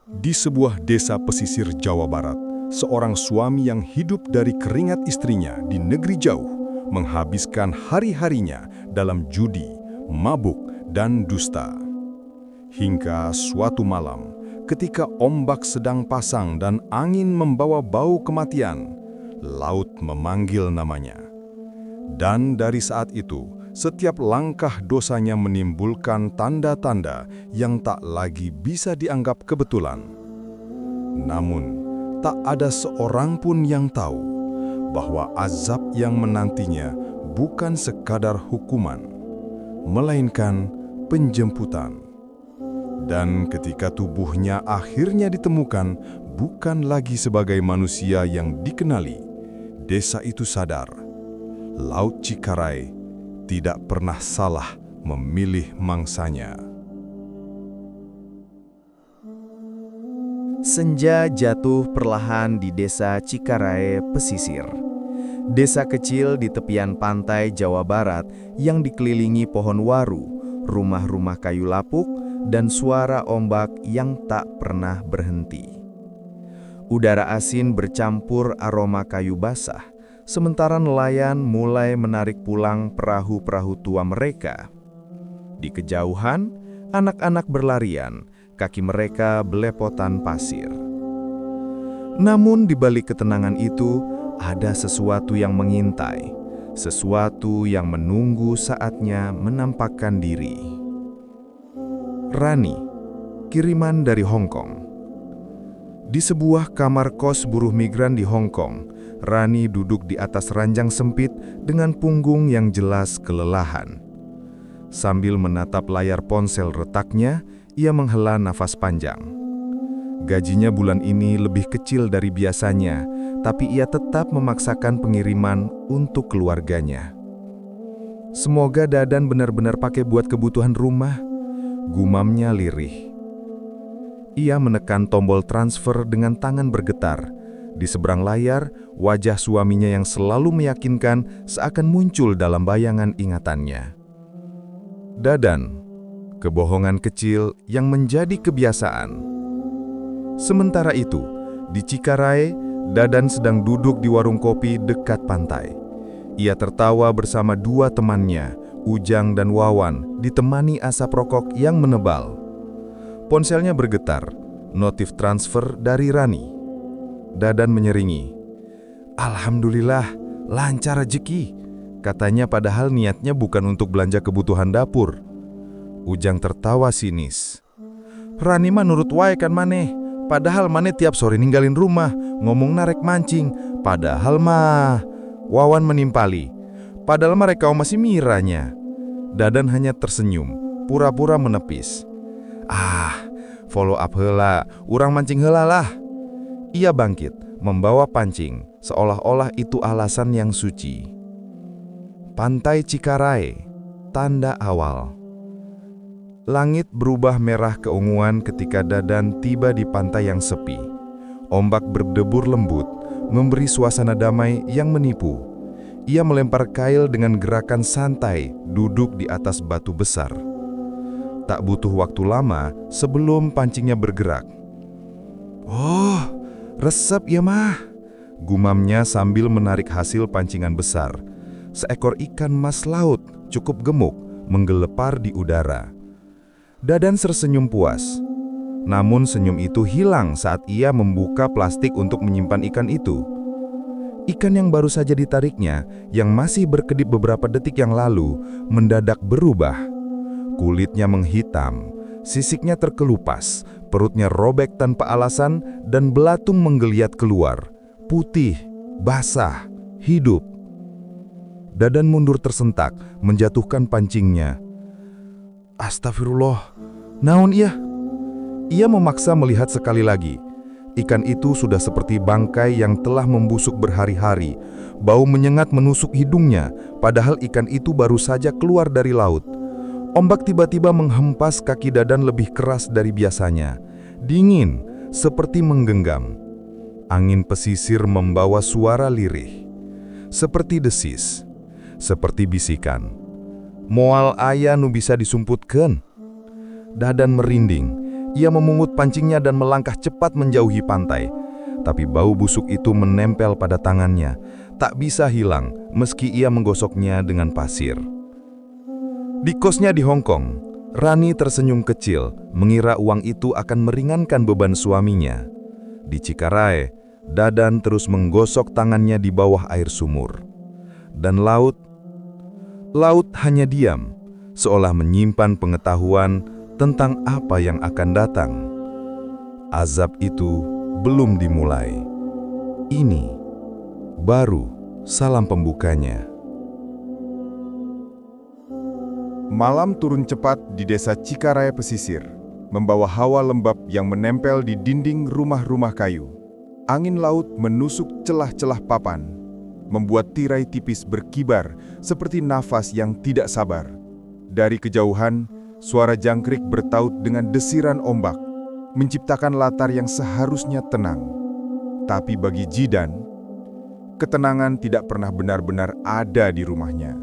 Di sebuah desa pesisir Jawa Barat, seorang suami yang hidup dari keringat istrinya di negeri jauh menghabiskan hari-harinya dalam judi, mabuk, dan dusta. Hingga suatu malam, ketika ombak sedang pasang dan angin membawa bau kematian, laut memanggil namanya. Dan dari saat itu, setiap langkah dosanya menimbulkan tanda-tanda yang tak lagi bisa dianggap kebetulan. Namun, tak ada seorang pun yang tahu bahwa azab yang menantinya bukan sekadar hukuman, melainkan penjemputan. Dan ketika tubuhnya akhirnya ditemukan bukan lagi sebagai manusia yang dikenali, desa itu sadar, Laut Cikarai tidak pernah salah memilih mangsanya. Senja jatuh perlahan di desa Cikarai pesisir. Desa kecil di tepian pantai Jawa Barat yang dikelilingi pohon waru, rumah-rumah kayu lapuk, dan suara ombak yang tak pernah berhenti. Udara asin bercampur aroma kayu basah, sementara nelayan mulai menarik pulang perahu-perahu tua mereka. Di kejauhan, anak-anak berlarian, kaki mereka belepotan pasir. Namun di balik ketenangan itu, ada sesuatu yang mengintai, sesuatu yang menunggu saatnya menampakkan diri. Rani, kiriman dari Hong Kong. Di sebuah kamar kos buruh migran di Hong Kong, Rani duduk di atas ranjang sempit dengan punggung yang jelas kelelahan. Sambil menatap layar ponsel retaknya, ia menghela nafas panjang. Gajinya bulan ini lebih kecil dari biasanya, tapi ia tetap memaksakan pengiriman untuk keluarganya. Semoga Dadan benar-benar pakai buat kebutuhan rumah, gumamnya lirih. Ia menekan tombol transfer dengan tangan bergetar. Di seberang layar, wajah suaminya yang selalu meyakinkan seakan muncul dalam bayangan ingatannya. Dadan, kebohongan kecil yang menjadi kebiasaan. Sementara itu, di Cikarai, Dadan sedang duduk di warung kopi dekat pantai. Ia tertawa bersama dua temannya, Ujang dan Wawan, ditemani asap rokok yang menebal. Ponselnya bergetar, notif transfer dari Rani. Dadan menyeringi. "Alhamdulillah, lancar rezeki," katanya padahal niatnya bukan untuk belanja kebutuhan dapur. Ujang tertawa sinis. "Rani mah nurut wae kan maneh, padahal maneh tiap sore ninggalin rumah, ngomong narek mancing, padahal mah..." Wawan menimpali. "Padahal mereka masih miranya." Dadan hanya tersenyum, pura-pura menepis. Follow up heula, urang mancing heula lah." Ia bangkit, membawa pancing, seolah-olah itu alasan yang suci. Pantai Cikarai, tanda awal. Langit berubah merah keunguan ketika Dadan tiba di pantai yang sepi. Ombak berdebur lembut, memberi suasana damai yang menipu. Ia melempar kail dengan gerakan santai, duduk di atas batu besar. Tak butuh waktu lama sebelum pancingnya bergerak. "Oh, resep ya mah," gumamnya sambil menarik hasil pancingan besar. Seekor ikan mas laut cukup gemuk menggelepar di udara. Dadan tersenyum puas. Namun senyum itu hilang saat ia membuka plastik untuk menyimpan ikan itu. Ikan yang baru saja ditariknya, yang masih berkedip beberapa detik yang lalu, mendadak berubah. Kulitnya menghitam, sisiknya terkelupas, perutnya robek tanpa alasan, dan belatung menggeliat keluar. Putih, basah, hidup. Dadan mundur tersentak, menjatuhkan pancingnya. "Astagfirullah, naon iya?" Ia memaksa melihat sekali lagi. Ikan itu sudah seperti bangkai yang telah membusuk berhari-hari. Bau menyengat menusuk hidungnya, padahal ikan itu baru saja keluar dari laut. Ombak tiba-tiba menghempas kaki Dadan lebih keras dari biasanya. Dingin, seperti menggenggam. Angin pesisir membawa suara lirih. Seperti desis, seperti bisikan. "Moal aya nu bisa disumputkeun." Dadan merinding. Ia memungut pancingnya dan melangkah cepat menjauhi pantai. Tapi bau busuk itu menempel pada tangannya, tak bisa hilang meski ia menggosoknya dengan pasir. Di kosnya di Hong Kong, Rani tersenyum kecil, mengira uang itu akan meringankan beban suaminya. Di Cikaraya, Dadan terus menggosok tangannya di bawah air sumur. Dan laut hanya diam, seolah menyimpan pengetahuan tentang apa yang akan datang. Azab itu belum dimulai. Ini baru salam pembukanya. Malam turun cepat di desa Cikaraya pesisir, membawa hawa lembab yang menempel di dinding rumah-rumah kayu. Angin laut menusuk celah-celah papan, membuat tirai tipis berkibar seperti nafas yang tidak sabar. Dari kejauhan, suara jangkrik bertaut dengan desiran ombak, menciptakan latar yang seharusnya tenang. Tapi bagi Jidan, ketenangan tidak pernah benar-benar ada di rumahnya.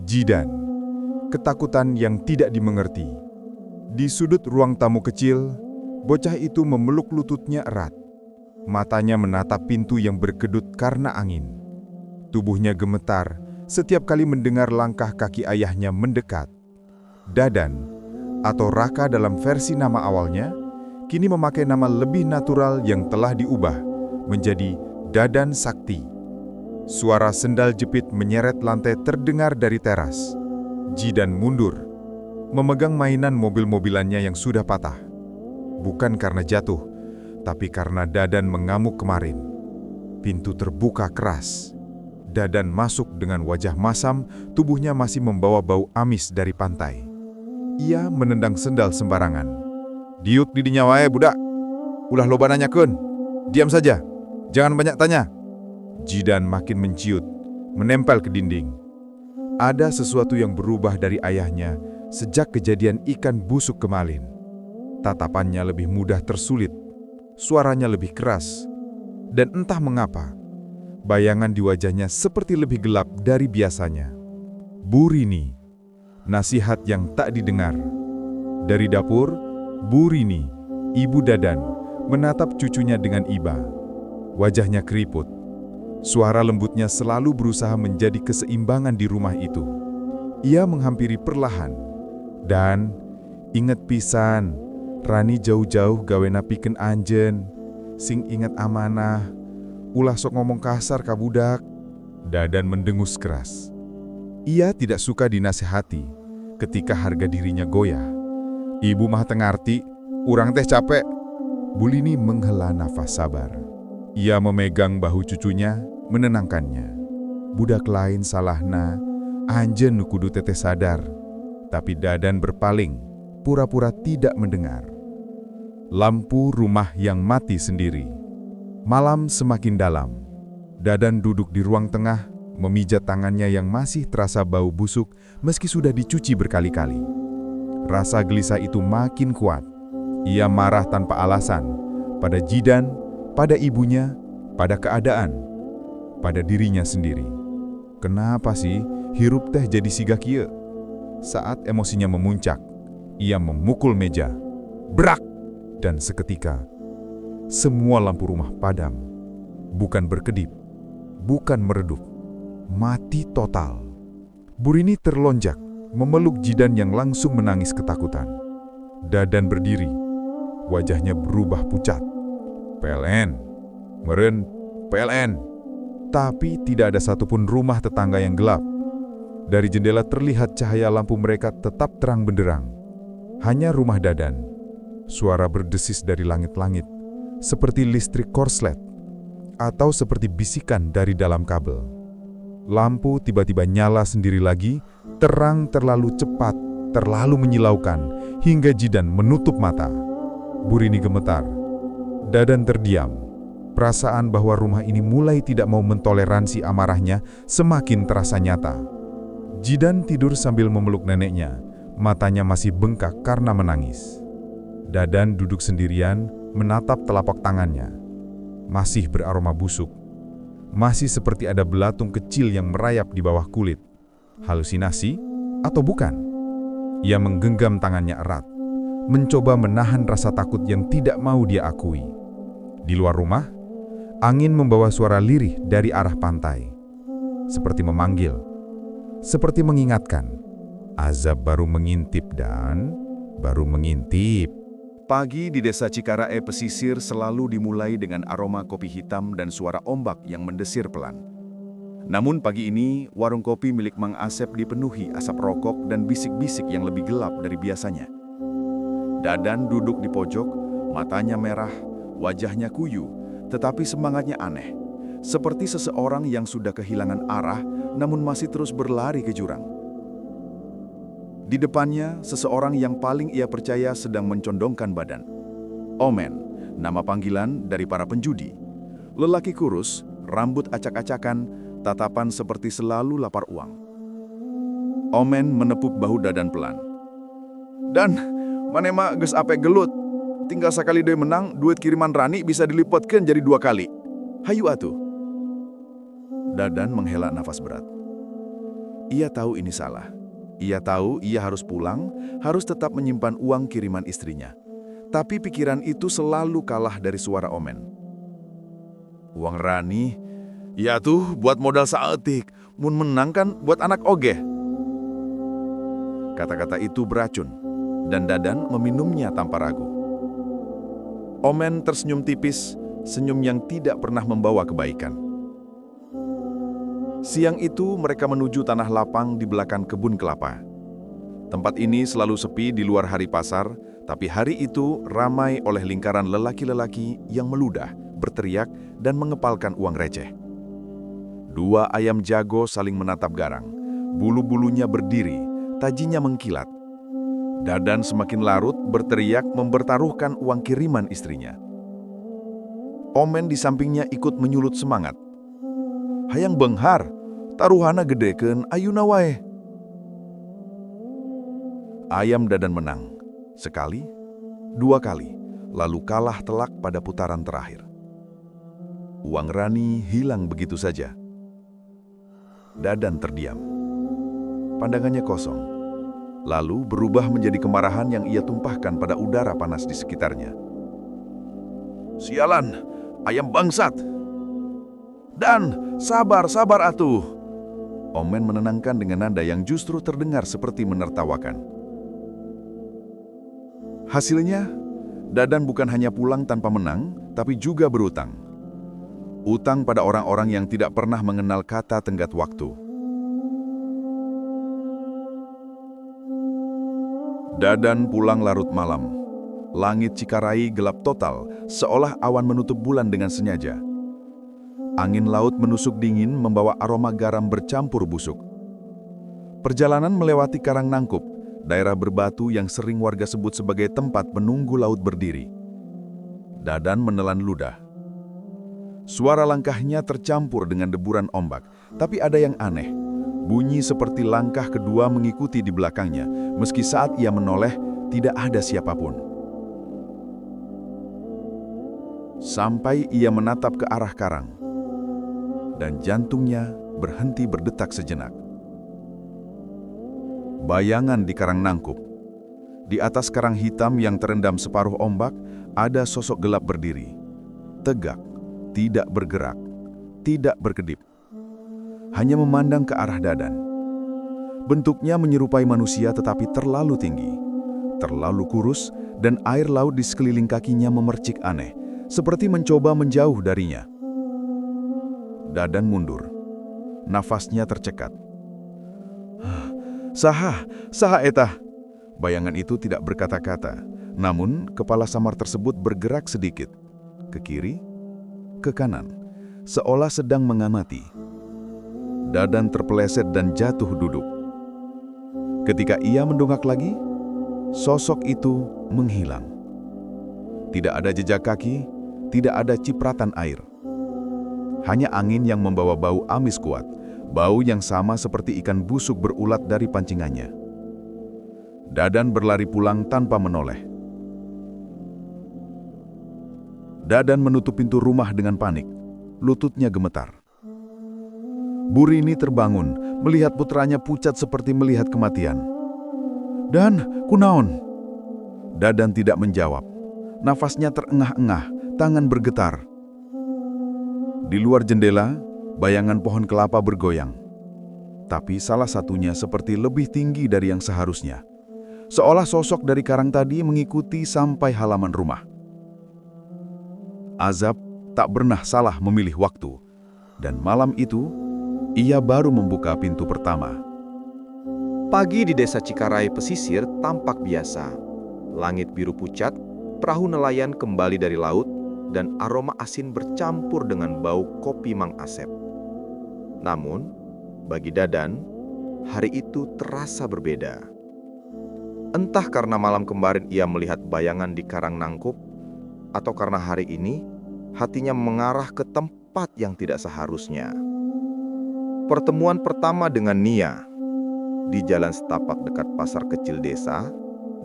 Jidan, ketakutan yang tidak dimengerti. Di sudut ruang tamu kecil, bocah itu memeluk lututnya erat. Matanya menatap pintu yang berkedut karena angin. Tubuhnya gemetar setiap kali mendengar langkah kaki ayahnya mendekat. Dadan, atau Raka dalam versi nama awalnya, kini memakai nama lebih natural yang telah diubah menjadi Dadan Sakti. Suara sendal jepit menyeret lantai terdengar dari teras. Jidan mundur, memegang mainan mobil-mobilannya yang sudah patah. Bukan karena jatuh, tapi karena Dadan mengamuk kemarin. Pintu terbuka keras. Dadan masuk dengan wajah masam, tubuhnya masih membawa bau amis dari pantai. Ia menendang sendal sembarangan. "Diuk di dinya wae, budak. Ulah loba nanyakeun. Diam saja. Jangan banyak tanya." Jidan makin menciut, menempel ke dinding. Ada sesuatu yang berubah dari ayahnya sejak kejadian ikan busuk kemarin. Tatapannya lebih mudah tersulit, suaranya lebih keras, dan entah mengapa, bayangan di wajahnya seperti lebih gelap dari biasanya. Bu Rini, nasihat yang tak didengar. Dari dapur, Bu Rini, ibu Dadan, menatap cucunya dengan iba. Wajahnya keriput. Suara lembutnya selalu berusaha menjadi keseimbangan di rumah itu. Ia menghampiri perlahan. "Dan, inget pisan, Rani jauh-jauh gawe napikeun anjeun. Sing inget amanah, ulah sok ngomong kasar ka budak." Dadan mendengus keras. Ia tidak suka dinasehati ketika harga dirinya goyah. "Ibu mah teu ngarti, urang teh capek." Bu Lini menghela nafas sabar. Ia memegang bahu cucunya, menenangkannya. "Budak lain salahna, anjeun nu kudu teteh sadar." Tapi Dadan berpaling, pura-pura tidak mendengar. Lampu rumah yang mati sendiri. Malam semakin dalam. Dadan duduk di ruang tengah, memijat tangannya yang masih terasa bau busuk meski sudah dicuci berkali-kali. Rasa gelisah itu makin kuat. Ia marah tanpa alasan, pada Jidan, pada ibunya, pada keadaan, pada dirinya sendiri. Kenapa sih hirup teh jadi siga kieu? Saat emosinya memuncak, ia memukul meja. Brak! Dan seketika, semua lampu rumah padam. Bukan berkedip, bukan meredup, mati total. Bu Rini terlonjak, memeluk Jidan yang langsung menangis ketakutan. Dadan berdiri, wajahnya berubah pucat. "PLN, meren, PLN." Tapi tidak ada satupun rumah tetangga yang gelap. Dari jendela terlihat cahaya lampu mereka tetap terang benderang. Hanya rumah Dadan. Suara berdesis dari langit-langit, seperti listrik korslet, atau seperti bisikan dari dalam kabel. Lampu tiba-tiba nyala sendiri lagi, terang terlalu cepat, terlalu menyilaukan, hingga Jidan menutup mata. Bu Rini gemetar. Dadan terdiam. Perasaan bahwa rumah ini mulai tidak mau mentoleransi amarahnya semakin terasa nyata. Jidan tidur sambil memeluk neneknya, matanya masih bengkak karena menangis. Dadan duduk sendirian, menatap telapak tangannya. Masih beraroma busuk. Masih seperti ada belatung kecil yang merayap di bawah kulit. Halusinasi atau bukan? Ia menggenggam tangannya erat. mencoba menahan rasa takut yang tidak mau dia akui. Di luar rumah, angin membawa suara lirih dari arah pantai. Seperti memanggil, seperti mengingatkan. Azab baru mengintip dan baru mengintip. Pagi di desa Cikarae pesisir selalu dimulai dengan aroma kopi hitam dan suara ombak yang mendesir pelan. Namun pagi ini, warung kopi milik Mang Asep dipenuhi asap rokok dan bisik-bisik yang lebih gelap dari biasanya. Dadan duduk di pojok, matanya merah, wajahnya kuyu, tetapi semangatnya aneh. Seperti seseorang yang sudah kehilangan arah, namun masih terus berlari ke jurang. Di depannya, seseorang yang paling ia percaya sedang mencondongkan badan. Omen, nama panggilan dari para penjudi. Lelaki kurus, rambut acak-acakan, tatapan seperti selalu lapar uang. Omen menepuk bahu Dadan pelan. "Dan, manema geus ape gelut. Tinggal sekali deui menang, duit kiriman Rani bisa dilipatkeun jadi 2 kali. Hayu atuh." Dadan menghela nafas berat. Ia tahu ini salah. Ia tahu ia harus pulang, harus tetap menyimpan uang kiriman istrinya. Tapi pikiran itu selalu kalah dari suara Omen. "Uang Rani, ya tuh buat modal saeutik, mun menang kan buat anak oge." Kata-kata itu beracun, dan Dadan meminumnya tanpa ragu. Omen tersenyum tipis, senyum yang tidak pernah membawa kebaikan. Siang itu mereka menuju tanah lapang di belakang kebun kelapa. Tempat ini selalu sepi di luar hari pasar, tapi hari itu ramai oleh lingkaran lelaki-lelaki yang meludah, berteriak, dan mengepalkan uang receh. 2 ayam jago saling menatap garang, bulu-bulunya berdiri, tajinya mengkilat. Dadan semakin larut, berteriak mempertaruhkan uang kiriman istrinya. Omen di sampingnya ikut menyulut semangat. "Hayang benghar, taruhana gedekeun ayuna wae." Ayam Dadan menang. Sekali, 2 kali, lalu kalah telak pada putaran terakhir. Uang Rani hilang begitu saja. Dadan terdiam. Pandangannya kosong, lalu berubah menjadi kemarahan yang ia tumpahkan pada udara panas di sekitarnya. "Sialan, ayam bangsat! Dan, sabar atuh." Omen menenangkan dengan nada yang justru terdengar seperti menertawakan. Hasilnya, Dadan bukan hanya pulang tanpa menang, tapi juga berutang. Utang pada orang-orang yang tidak pernah mengenal kata tenggat waktu. Dadan pulang larut malam. Langit Cikarae gelap total, seolah awan menutup bulan dengan sengaja. Angin laut menusuk dingin membawa aroma garam bercampur busuk. Perjalanan melewati Karang Nangkup, daerah berbatu yang sering warga sebut sebagai tempat penunggu laut berdiri. Dadan menelan ludah. Suara langkahnya tercampur dengan deburan ombak, tapi ada yang aneh. Bunyi seperti langkah kedua mengikuti di belakangnya, meski saat ia menoleh, tidak ada siapapun. Sampai ia menatap ke arah karang, dan jantungnya berhenti berdetak sejenak. Bayangan di Karang Nangkup. Di atas karang hitam yang terendam separuh ombak, ada sosok gelap berdiri. Tegak, tidak bergerak, tidak berkedip. Hanya memandang ke arah Dadan. Bentuknya menyerupai manusia tetapi terlalu tinggi, terlalu kurus, dan air laut di sekeliling kakinya memercik aneh, seperti mencoba menjauh darinya. Dadan mundur. Nafasnya tercekat. Saha eta?" Bayangan itu tidak berkata-kata, namun kepala samar tersebut bergerak sedikit, ke kiri, ke kanan, seolah sedang mengamati. Dadan terpeleset dan jatuh duduk. Ketika ia mendongak lagi, sosok itu menghilang. Tidak ada jejak kaki, tidak ada cipratan air. Hanya angin yang membawa bau amis kuat, bau yang sama seperti ikan busuk berulat dari pancingannya. Dadan berlari pulang tanpa menoleh. Dadan menutup pintu rumah dengan panik, lututnya gemetar. Burini terbangun, melihat putranya pucat seperti melihat kematian. "Dan, kunaon?" Dadan tidak menjawab. Nafasnya terengah-engah, tangan bergetar. Di luar jendela, bayangan pohon kelapa bergoyang. Tapi salah satunya seperti lebih tinggi dari yang seharusnya. Seolah sosok dari karang tadi mengikuti sampai halaman rumah. Azab tak pernah salah memilih waktu. Dan malam itu, ia baru membuka pintu pertama. Pagi di desa Cikarai pesisir tampak biasa. Langit biru pucat, perahu nelayan kembali dari laut, dan aroma asin bercampur dengan bau kopi Mang Asep. Namun, bagi Dadan, hari itu terasa berbeda. Entah karena malam kemarin ia melihat bayangan di karang nangkup, atau karena hari ini hatinya mengarah ke tempat yang tidak seharusnya. Pertemuan pertama dengan Nia di jalan setapak dekat pasar kecil desa,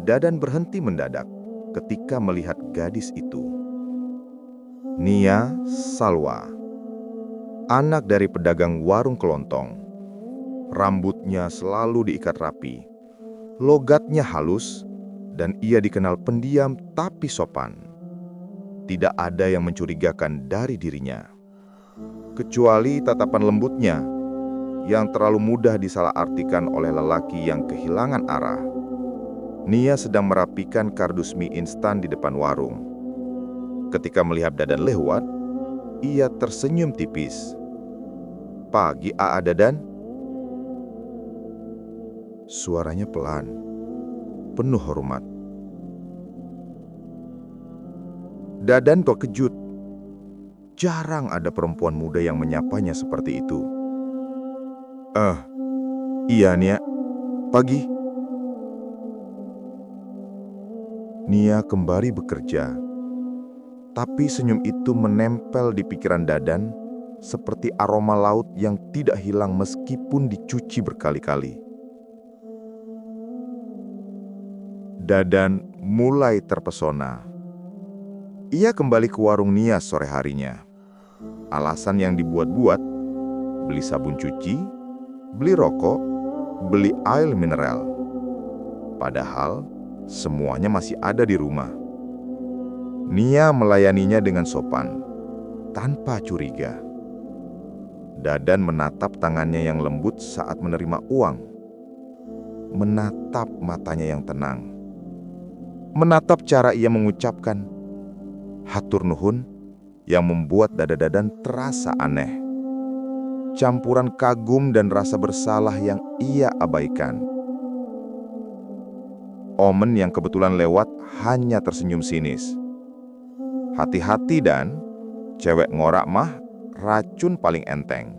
Dadan berhenti mendadak ketika melihat gadis itu. Nia Salwa, anak dari pedagang warung kelontong. Rambutnya selalu diikat rapi, logatnya halus, dan ia dikenal pendiam tapi sopan. Tidak ada yang mencurigakan dari dirinya, kecuali tatapan lembutnya yang terlalu mudah disalahartikan oleh lelaki yang kehilangan arah. Nia sedang merapikan kardus mie instan di depan warung. Ketika melihat Dadan lewat, ia tersenyum tipis. "Pagi, Aa Dadan." Suaranya pelan, penuh hormat. Dadan terkejut. Jarang ada perempuan muda yang menyapanya seperti itu. Iya Nia, pagi." Nia kembali bekerja, tapi senyum itu menempel di pikiran Dadan seperti aroma laut yang tidak hilang meskipun dicuci berkali-kali. Dadan mulai terpesona. Ia kembali ke warung Nia sore harinya. Alasan yang dibuat-buat, beli sabun cuci, beli rokok, beli air mineral. Padahal semuanya masih ada di rumah. Nia melayaninya dengan sopan, tanpa curiga. Dadan menatap tangannya yang lembut saat menerima uang. Menatap matanya yang tenang. Menatap cara ia mengucapkan hatur nuhun yang membuat dada Dadan terasa aneh. Campuran kagum dan rasa bersalah yang ia abaikan. Omen yang kebetulan lewat hanya tersenyum sinis. "Hati-hati Dan, cewek ngorak mah racun paling enteng,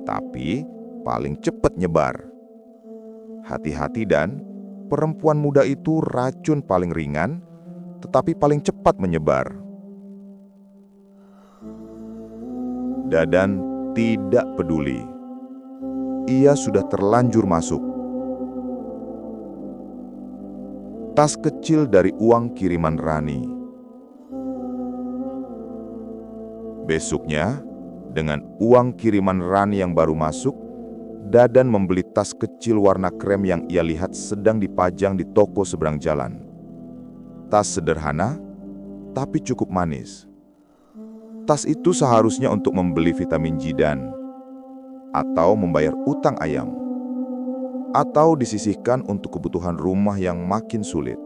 tapi paling cepat nyebar. Hati-hati Dan, perempuan muda itu racun paling ringan, tetapi paling cepat menyebar." Dadan tidak peduli. Ia sudah terlanjur masuk. Tas kecil dari uang kiriman Rani. Besoknya, dengan uang kiriman Rani yang baru masuk, Dadan membeli tas kecil warna krem yang ia lihat sedang dipajang di toko seberang jalan. Tas sederhana, tapi cukup manis. Tas itu seharusnya untuk membeli vitamin Jidan, atau membayar utang ayam, atau disisihkan untuk kebutuhan rumah yang makin sulit.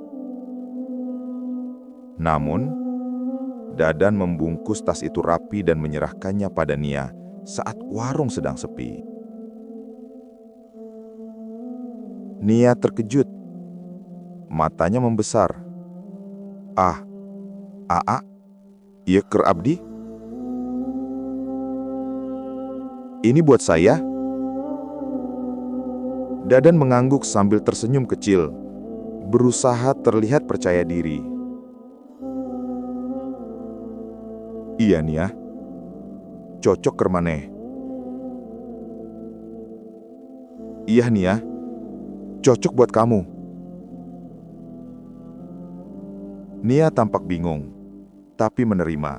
Namun, Dadan membungkus tas itu rapi dan menyerahkannya pada Nia saat warung sedang sepi. Nia terkejut. Matanya membesar. Aa, ieu keur abdi? Ini buat saya?" Dadan mengangguk sambil tersenyum kecil, berusaha terlihat percaya diri. "Iya Nia, cocok keur maneh." "Iya Nia, cocok buat kamu." Nia tampak bingung, tapi menerima.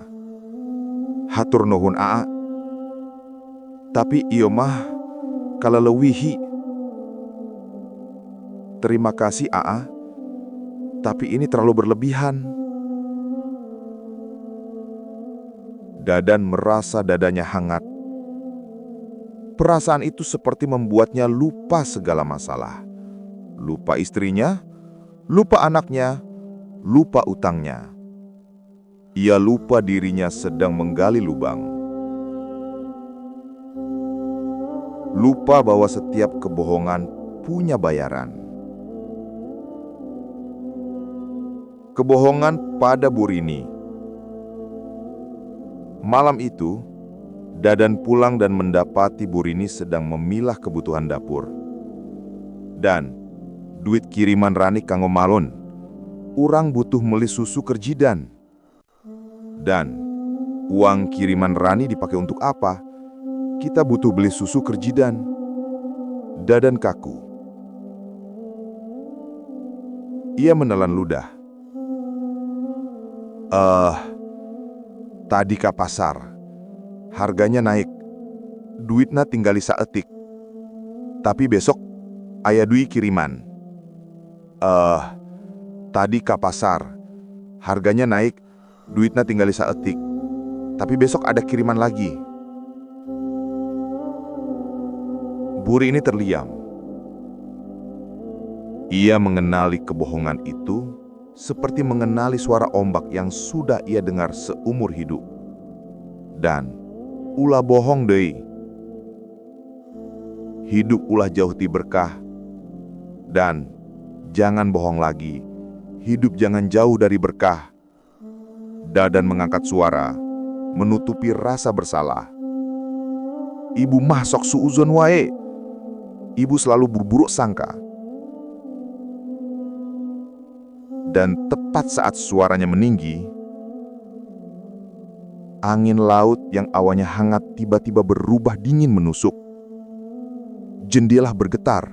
"Hatur nuhun Aa. Tapi iyo mah kaleuwihi." "Terima kasih Aa. Tapi ini terlalu berlebihan. Dadan merasa dadanya hangat. Perasaan itu seperti membuatnya lupa segala masalah. Lupa istrinya, lupa anaknya, lupa utangnya. Ia lupa dirinya sedang menggali lubang. Lupa bahwa setiap kebohongan punya bayaran. Kebohongan pada Bu Rini. Malam itu, Dadan pulang dan mendapati Bu Rini sedang memilah kebutuhan dapur. Dan duit kiriman Rani kanggo malon. Urang butuh meli susu kerjidan. Dan uang kiriman Rani dipakai untuk apa? Kita butuh beli susu kerjidan. Dadan kaku. Ia menelan ludah. Tadi ka pasar. Harganya naik. Duitna tinggali saetik. Tapi besok aya duit kiriman. Tadi ka pasar. Harganya naik. Duitna tinggali saetik. Tapi besok ada kiriman lagi. Buri ini terdiam. Ia mengenali kebohongan itu seperti mengenali suara ombak yang sudah ia dengar seumur hidup. Dan ulah bohong deui. Hidup ulah jauh ti berkah. Dan jangan bohong lagi. Hidup jangan jauh dari berkah. Dadan mengangkat suara, menutupi rasa bersalah. Ibu mah sok suuzon wae. Ibu selalu buruk sangka. Dan tepat saat suaranya meninggi, angin laut yang awalnya hangat tiba-tiba berubah dingin menusuk. Jendela bergetar,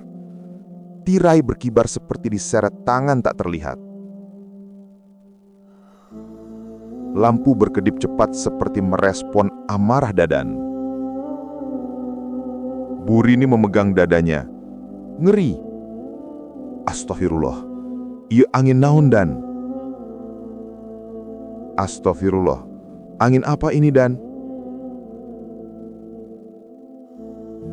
tirai berkibar seperti diseret tangan tak terlihat. Lampu berkedip cepat seperti merespon amarah Dadan. Bu Rini memegang dadanya. Ngeri. Astagfirullah. Ieu angin naon Dan? Astagfirullah. Angin apa ini Dan?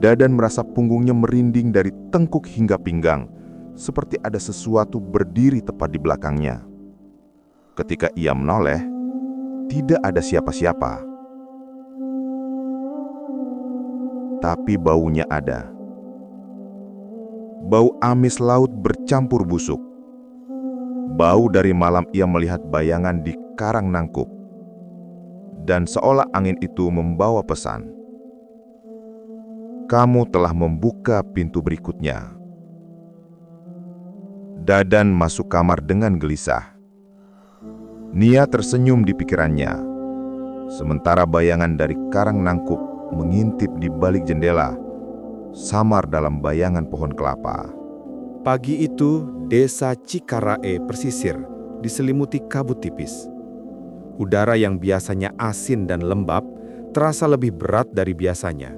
Dadan merasa punggungnya merinding dari tengkuk hingga pinggang, seperti ada sesuatu berdiri tepat di belakangnya. Ketika ia menoleh, tidak ada siapa-siapa. Tapi baunya ada. Bau amis laut bercampur busuk. Bau dari malam ia melihat bayangan di karang nangkup. Dan seolah angin itu membawa pesan. Kamu telah membuka pintu berikutnya. Dadan masuk kamar dengan gelisah. Nia tersenyum di pikirannya. Sementara bayangan dari karang nangkup mengintip di balik jendela, samar dalam bayangan pohon kelapa. Pagi itu, desa Cikarae pesisir diselimuti kabut tipis. Udara yang biasanya asin dan lembab terasa lebih berat dari biasanya.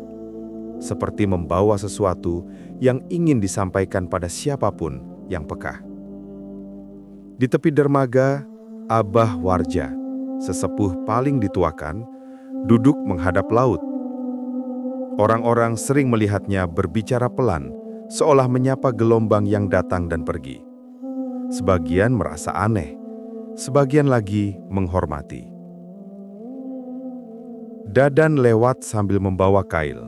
Seperti membawa sesuatu yang ingin disampaikan pada siapapun yang peka. Di tepi dermaga, Abah Warja, sesepuh paling dituakan, duduk menghadap laut. Orang-orang sering melihatnya berbicara pelan, seolah menyapa gelombang yang datang dan pergi. Sebagian merasa aneh, sebagian lagi menghormati. Dadan lewat sambil membawa kail.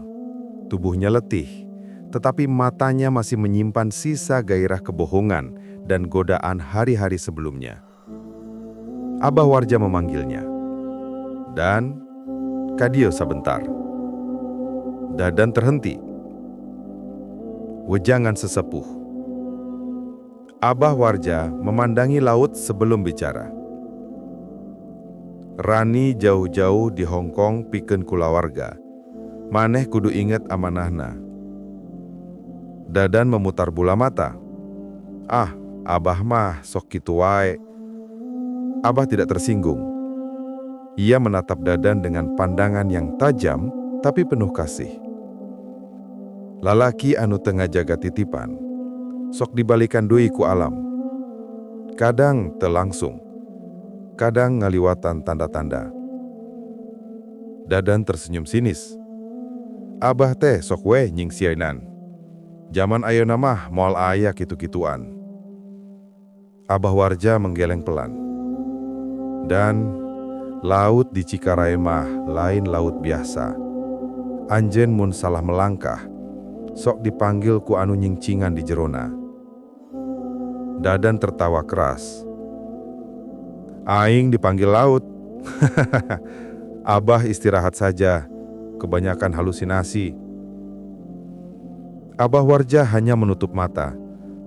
Tubuhnya letih, tetapi matanya masih menyimpan sisa gairah kebohongan dan godaan hari-hari sebelumnya. Abah Warja memanggilnya. Dan, kadio sebentar. Dadan terhenti. Wejangan sesepuh. Abah Warja memandangi laut sebelum bicara. Rani jauh-jauh di Hong Kong pikeun kulawarga. Maneh kudu inget amanahna. Dadan memutar bola mata. Abah mah sok kitu wae. Abah tidak tersinggung. Ia menatap Dadan dengan pandangan yang tajam tapi penuh kasih. Lalaki anu tengah jaga titipan, sok dibalikan deui ku alam. Kadang telangsung, kadang ngaliwatan tanda-tanda. Dadan tersenyum sinis. Abah teh sok we nying siainan. Zaman ayeuna mah moal aya kitu-kituan. Abah Warja menggeleng pelan. Dan laut di Cikarae mah lain laut biasa. Anjen mun salah melangkah, sok dipanggil ku anu nyingcingan di jerona. Dadan tertawa keras. Aing dipanggil laut. Abah istirahat saja, kebanyakan halusinasi. Abah Warja hanya menutup mata,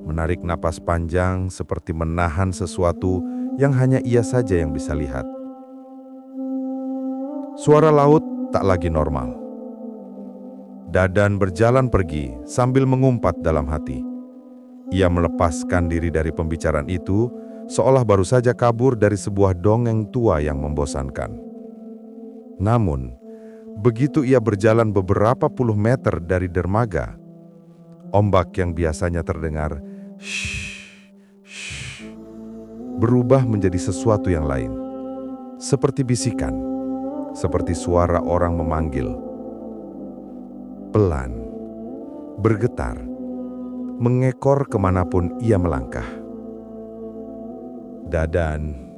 menarik napas panjang seperti menahan sesuatu yang hanya ia saja yang bisa lihat. Suara laut tak lagi normal. Dadan berjalan pergi sambil mengumpat dalam hati. Ia melepaskan diri dari pembicaraan itu, seolah baru saja kabur dari sebuah dongeng tua yang membosankan. Namun, begitu ia berjalan beberapa puluh meter dari dermaga, ombak yang biasanya terdengar shh, shh, berubah menjadi sesuatu yang lain. Seperti bisikan, seperti suara orang memanggil. Pelan, bergetar, mengekor kemanapun ia melangkah. Dadan.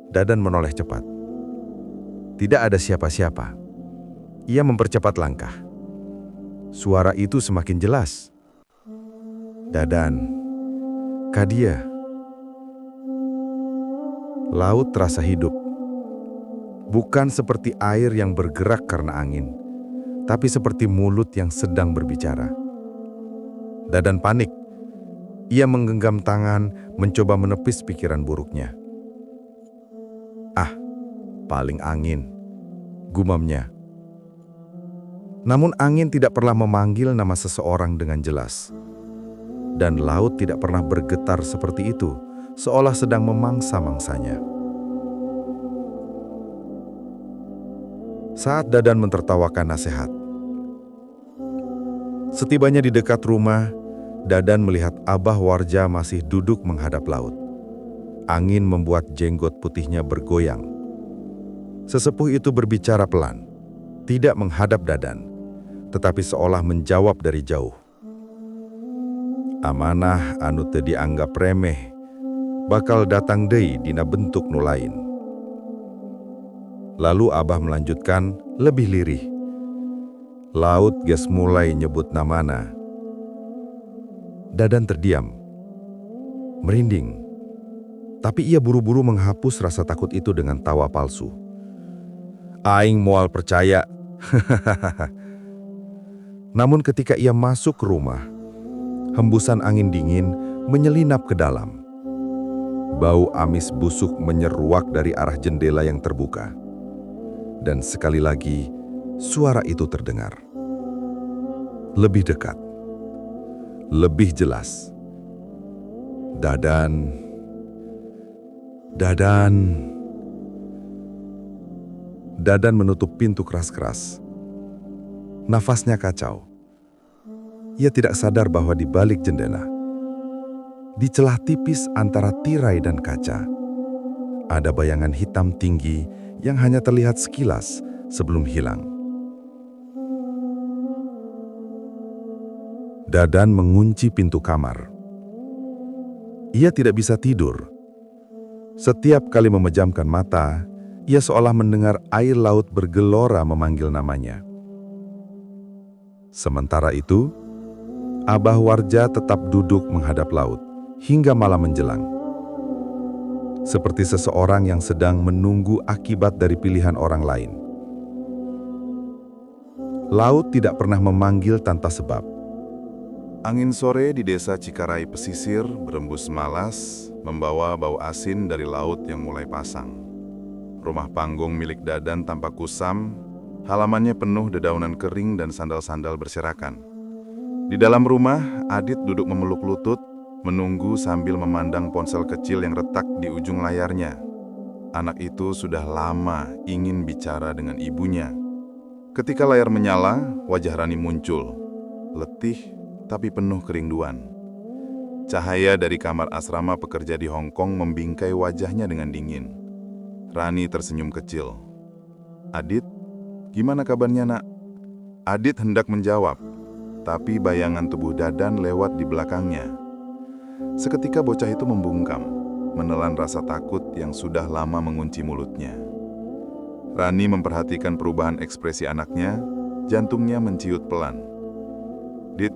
Dadan menoleh cepat. Tidak ada siapa-siapa. Ia mempercepat langkah. Suara itu semakin jelas. Dadan, Kadia. Laut terasa hidup. Bukan seperti air yang bergerak karena angin, tapi seperti mulut yang sedang berbicara. Dadan panik. Ia menggenggam tangan, mencoba menepis pikiran buruknya. Paling angin, gumamnya. Namun angin tidak pernah memanggil nama seseorang dengan jelas. Dan laut tidak pernah bergetar seperti itu, seolah sedang memangsa-mangsanya. Saat Dadan mentertawakan nasihat. Setibanya di dekat rumah, Dadan melihat Abah Warja masih duduk menghadap laut. Angin membuat jenggot putihnya bergoyang. Sesepuh itu berbicara pelan, tidak menghadap Dadan, tetapi seolah menjawab dari jauh. Amanah anu teu dianggap remeh, bakal datang deui dina bentuk nu lain. Lalu Abah melanjutkan lebih lirih. Laut geus mulai nyebut namana. Dadan terdiam, merinding. Tapi ia buru-buru menghapus rasa takut itu dengan tawa palsu. Aing moal percaya. Namun ketika ia masuk ke rumah, hembusan angin dingin menyelinap ke dalam. Bau amis busuk menyeruak dari arah jendela yang terbuka. Dan sekali lagi, suara itu terdengar. Lebih dekat. Lebih jelas. Dadan. Dadan menutup pintu keras-keras. Nafasnya kacau. Ia tidak sadar bahwa di balik jendela, di celah tipis antara tirai dan kaca, ada bayangan hitam tinggi yang hanya terlihat sekilas sebelum hilang. Dadan mengunci pintu kamar. Ia tidak bisa tidur. Setiap kali memejamkan mata, ia seolah mendengar air laut bergelora memanggil namanya. Sementara itu, Abah Warja tetap duduk menghadap laut hingga malam menjelang. Seperti seseorang yang sedang menunggu akibat dari pilihan orang lain. Laut tidak pernah memanggil tanpa sebab. Angin sore di desa Cikarae pesisir berembus malas, membawa bau asin dari laut yang mulai pasang. Rumah panggung milik Dadan tampak kusam, halamannya penuh dedaunan kering dan sandal-sandal berserakan. Di dalam rumah, Adit duduk memeluk lutut, menunggu sambil memandang ponsel kecil yang retak di ujung layarnya. Anak itu sudah lama ingin bicara dengan ibunya. Ketika layar menyala, wajah Rani muncul, letih tapi penuh kerinduan. Cahaya dari kamar asrama pekerja di Hong Kong membingkai wajahnya dengan dingin. Rani tersenyum kecil. "Adit, gimana kabarnya, Nak?" Adit hendak menjawab, tapi bayangan tubuh Dadan lewat di belakangnya. Seketika bocah itu membungkam, menelan rasa takut yang sudah lama mengunci mulutnya. Rani memperhatikan perubahan ekspresi anaknya, jantungnya menciut pelan. "Dit,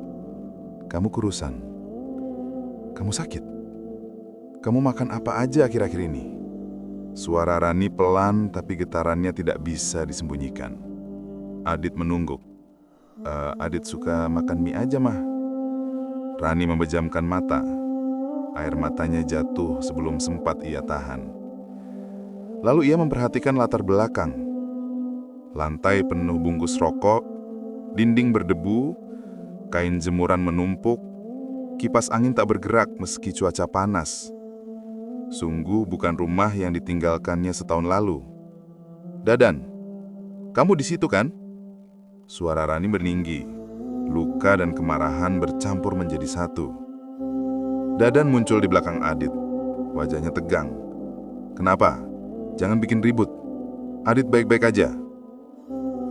kamu kurusan. Kamu sakit? Kamu makan apa aja akhir-akhir ini?" Suara Rani pelan tapi getarannya tidak bisa disembunyikan. Adit menungguk. Adit suka makan mie aja, Mah." Rani membejamkan mata. Air matanya jatuh sebelum sempat ia tahan. Lalu ia memperhatikan latar belakang. Lantai penuh bungkus rokok, dinding berdebu, kain jemuran menumpuk, kipas angin tak bergerak meski cuaca panas. Sungguh bukan rumah yang ditinggalkannya setahun lalu. "Dadan, kamu di situ kan?" Suara Rani meninggi. Luka dan kemarahan bercampur menjadi satu. Dadan muncul di belakang Adit. Wajahnya tegang. "Kenapa? Jangan bikin ribut. Adit baik-baik aja."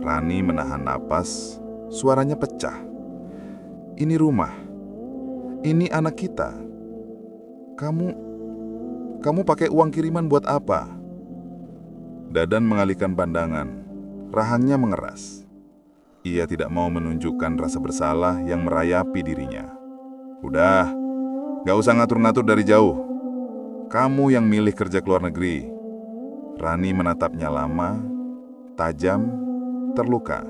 Rani menahan napas. Suaranya pecah. "Ini rumah. Ini anak kita. Kamu pakai uang kiriman buat apa?" Dadan mengalihkan pandangan. Rahangnya mengeras. Ia tidak mau menunjukkan rasa bersalah yang merayapi dirinya. "Udah, gak usah ngatur-ngatur dari jauh. Kamu yang milih kerja ke luar negeri." Rani menatapnya lama, tajam, terluka.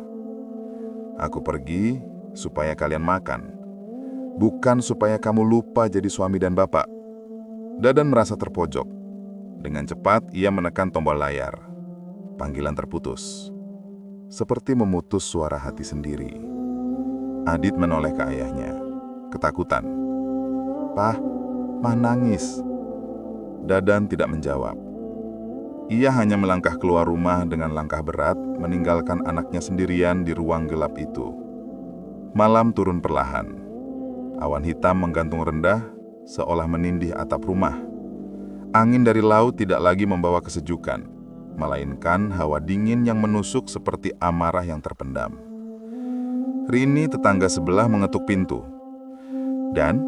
"Aku pergi supaya kalian makan. Bukan supaya kamu lupa jadi suami dan bapak." Dadan merasa terpojok. Dengan cepat ia menekan tombol layar. Panggilan terputus. Seperti memutus suara hati sendiri. Adit menoleh ke ayahnya. Ketakutan. "Pah, Mah nangis." Dadan tidak menjawab. Ia hanya melangkah keluar rumah dengan langkah berat, meninggalkan anaknya sendirian di ruang gelap itu. Malam turun perlahan. Awan hitam menggantung rendah, seolah menindih atap rumah. Angin dari laut tidak lagi membawa kesejukan, melainkan hawa dingin yang menusuk seperti amarah yang terpendam. Rini, tetangga sebelah, mengetuk pintu. "Dan,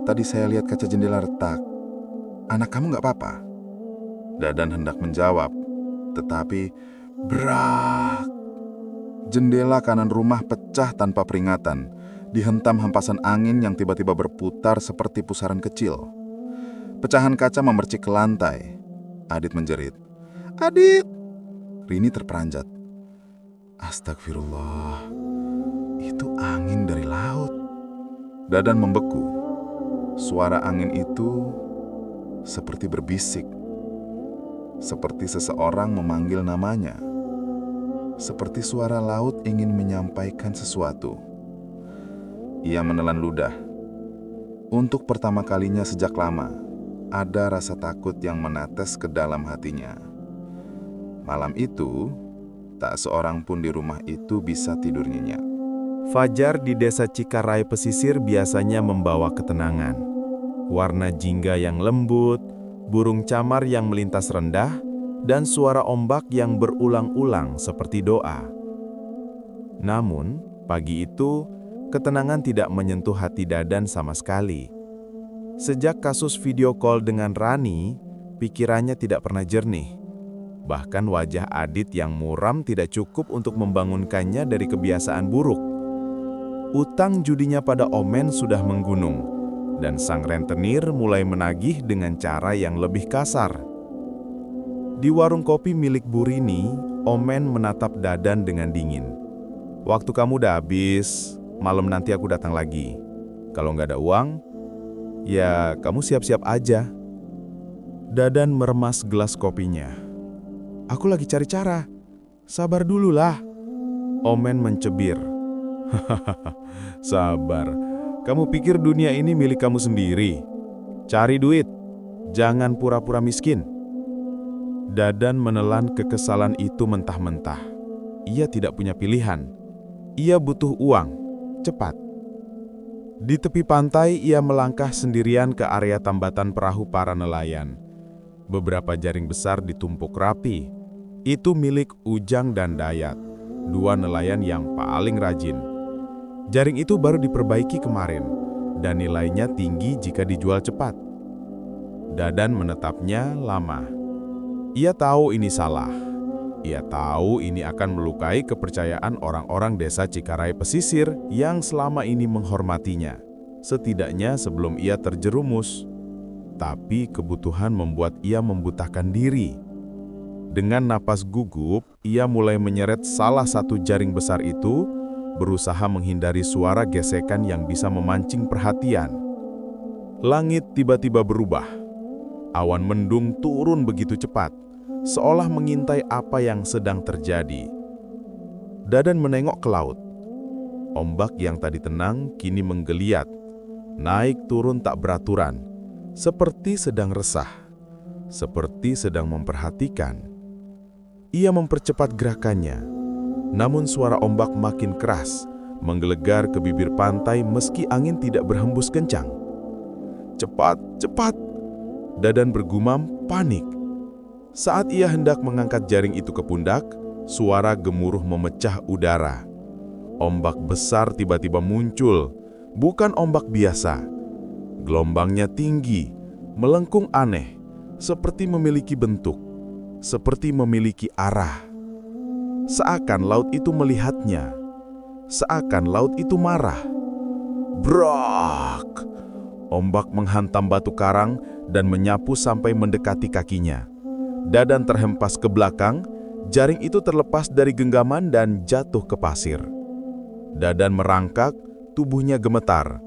tadi saya lihat kaca jendela retak. Anak kamu nggak apa-apa?" Dadan hendak menjawab, tetapi brak! Jendela kanan rumah pecah tanpa peringatan, dihentam hempasan angin yang tiba-tiba berputar seperti pusaran kecil. Pecahan kaca memercik ke lantai. Adit menjerit, "Adit!" Rini terperanjat. "Astagfirullah, itu angin dari laut." Dadan membeku. Suara angin itu seperti berbisik, seperti seseorang memanggil namanya, seperti suara laut ingin menyampaikan sesuatu. Ia menelan ludah. Untuk pertama kalinya sejak lama, ada rasa takut yang menetes ke dalam hatinya. Malam itu, tak seorang pun di rumah itu bisa tidur nyenyak. Fajar di desa Cikarai pesisir biasanya membawa ketenangan. Warna jingga yang lembut, burung camar yang melintas rendah, dan suara ombak yang berulang-ulang seperti doa. Namun, pagi itu, ketenangan tidak menyentuh hati Dadan sama sekali. Sejak kasus video call dengan Rani, pikirannya tidak pernah jernih. Bahkan wajah Adit yang muram tidak cukup untuk membangunkannya dari kebiasaan buruk. Utang judinya pada Omen sudah menggunung, dan sang rentenir mulai menagih dengan cara yang lebih kasar. Di warung kopi milik Bu Rini, Omen menatap Dadan dengan dingin. "Waktu kamu udah habis, malam nanti aku datang lagi. Kalau nggak ada uang, ya kamu siap-siap aja." Dadan meremas gelas kopinya. "Aku lagi cari cara. Sabar dulu lah." Omen mencebir. "Hahaha, sabar. Kamu pikir dunia ini milik kamu sendiri? Cari duit, jangan pura-pura miskin." Dadan menelan kekesalan itu mentah-mentah. Ia tidak punya pilihan. Ia butuh uang, cepat. Di tepi pantai, ia melangkah sendirian ke area tambatan perahu para nelayan. Beberapa jaring besar ditumpuk rapi. Itu milik Ujang dan Dayat, dua nelayan yang paling rajin. Jaring itu baru diperbaiki kemarin, dan nilainya tinggi jika dijual cepat. Dadan menetapnya lama. Ia tahu ini salah. Ia tahu ini akan melukai kepercayaan orang-orang desa Cikarai Pesisir yang selama ini menghormatinya, setidaknya sebelum ia terjerumus. Tapi kebutuhan membuat ia membutahkan diri. Dengan napas gugup, ia mulai menyeret salah satu jaring besar itu, berusaha menghindari suara gesekan yang bisa memancing perhatian. Langit tiba-tiba berubah. Awan mendung turun begitu cepat, seolah mengintai apa yang sedang terjadi. Dadan menengok ke laut. Ombak yang tadi tenang kini menggeliat, naik turun tak beraturan, seperti sedang resah, seperti sedang memperhatikan. Ia mempercepat gerakannya, namun suara ombak makin keras, menggelegar ke bibir pantai meski angin tidak berhembus kencang. "Cepat, cepat!" Dadan bergumam panik. Saat ia hendak mengangkat jaring itu ke pundak, suara gemuruh memecah udara. Ombak besar tiba-tiba muncul, bukan ombak biasa. Gelombangnya tinggi, melengkung aneh, seperti memiliki bentuk, seperti memiliki arah. Seakan laut itu melihatnya, seakan laut itu marah. Brak! Ombak menghantam batu karang dan menyapu sampai mendekati kakinya. Dadan terhempas ke belakang, jaring itu terlepas dari genggaman dan jatuh ke pasir. Dadan merangkak, tubuhnya gemetar.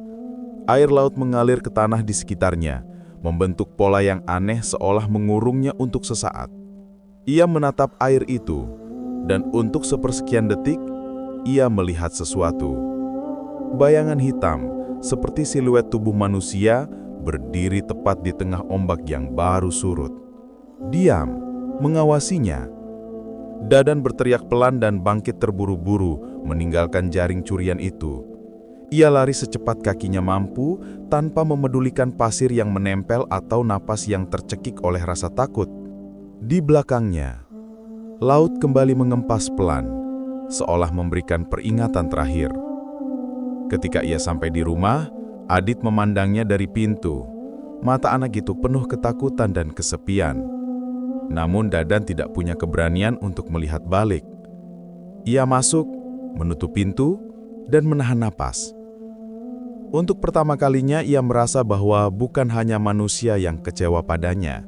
Air laut mengalir ke tanah di sekitarnya, membentuk pola yang aneh seolah mengurungnya untuk sesaat. Ia menatap air itu, dan untuk sepersekian detik, ia melihat sesuatu. Bayangan hitam, seperti siluet tubuh manusia, berdiri tepat di tengah ombak yang baru surut. Diam, mengawasinya. Dadan berteriak pelan dan bangkit terburu-buru, meninggalkan jaring curian itu. Ia lari secepat kakinya mampu, tanpa memedulikan pasir yang menempel atau napas yang tercekik oleh rasa takut. Di belakangnya, laut kembali mengempas pelan, seolah memberikan peringatan terakhir. Ketika ia sampai di rumah, Adit memandangnya dari pintu. Mata anak itu penuh ketakutan dan kesepian. Namun Dadan tidak punya keberanian untuk melihat balik. Ia masuk, menutup pintu, dan menahan napas. Untuk pertama kalinya ia merasa bahwa bukan hanya manusia yang kecewa padanya.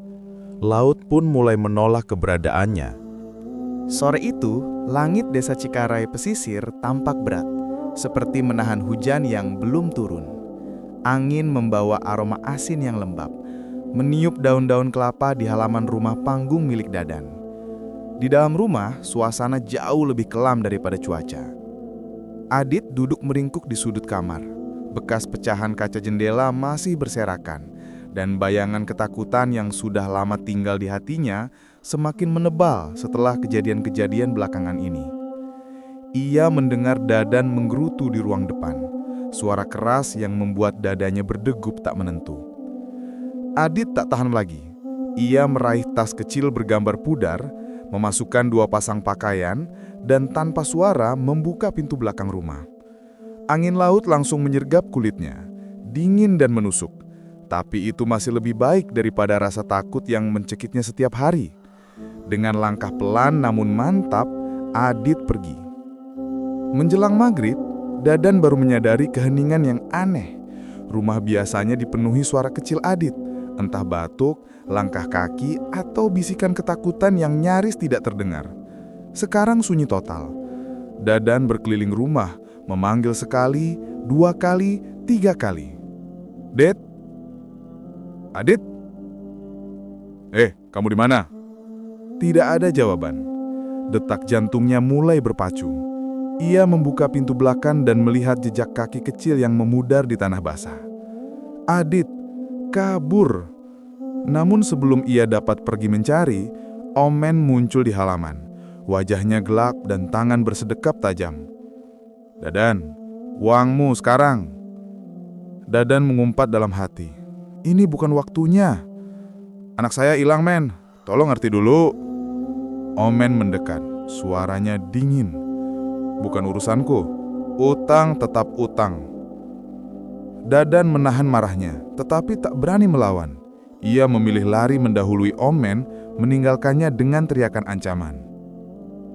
Laut pun mulai menolak keberadaannya. Sore itu, langit desa Cikarai Pesisir tampak berat, seperti menahan hujan yang belum turun. Angin membawa aroma asin yang lembab, meniup daun-daun kelapa di halaman rumah panggung milik Dadan. Di dalam rumah, suasana jauh lebih kelam daripada cuaca. Adit duduk meringkuk di sudut kamar. Bekas pecahan kaca jendela masih berserakan, dan bayangan ketakutan yang sudah lama tinggal di hatinya semakin menebal setelah kejadian-kejadian belakangan ini. Ia mendengar Dadan menggerutu di ruang depan, suara keras yang membuat dadanya berdegup tak menentu. Adit tak tahan lagi. Ia meraih tas kecil bergambar pudar, memasukkan 2 pasang pakaian, dan tanpa suara membuka pintu belakang rumah. Angin laut langsung menyergap kulitnya, dingin dan menusuk. Tapi itu masih lebih baik daripada rasa takut yang mencekiknya setiap hari. Dengan langkah pelan namun mantap, Adit pergi. Menjelang maghrib, Dadan baru menyadari keheningan yang aneh. Rumah biasanya dipenuhi suara kecil Adit, entah batuk, langkah kaki, atau bisikan ketakutan yang nyaris tidak terdengar. Sekarang sunyi total. Dadan berkeliling rumah, memanggil sekali, 2 kali, 3 kali. "Det? Adit? Kamu di mana?" Tidak ada jawaban. Detak jantungnya mulai berpacu. Ia membuka pintu belakang dan melihat jejak kaki kecil yang memudar di tanah basah. Adit kabur. Namun sebelum ia dapat pergi mencari, Omen muncul di halaman. Wajahnya gelap dan tangan bersedekap tajam. "Dadan, uangmu sekarang." Dadan mengumpat dalam hati. Ini bukan waktunya. Anak saya hilang, men. Tolong ngerti dulu. Omen mendekat. Suaranya dingin. Bukan urusanku. Utang tetap utang. Dadan menahan marahnya, tetapi tak berani melawan. Ia memilih lari mendahului Omen, meninggalkannya dengan teriakan ancaman.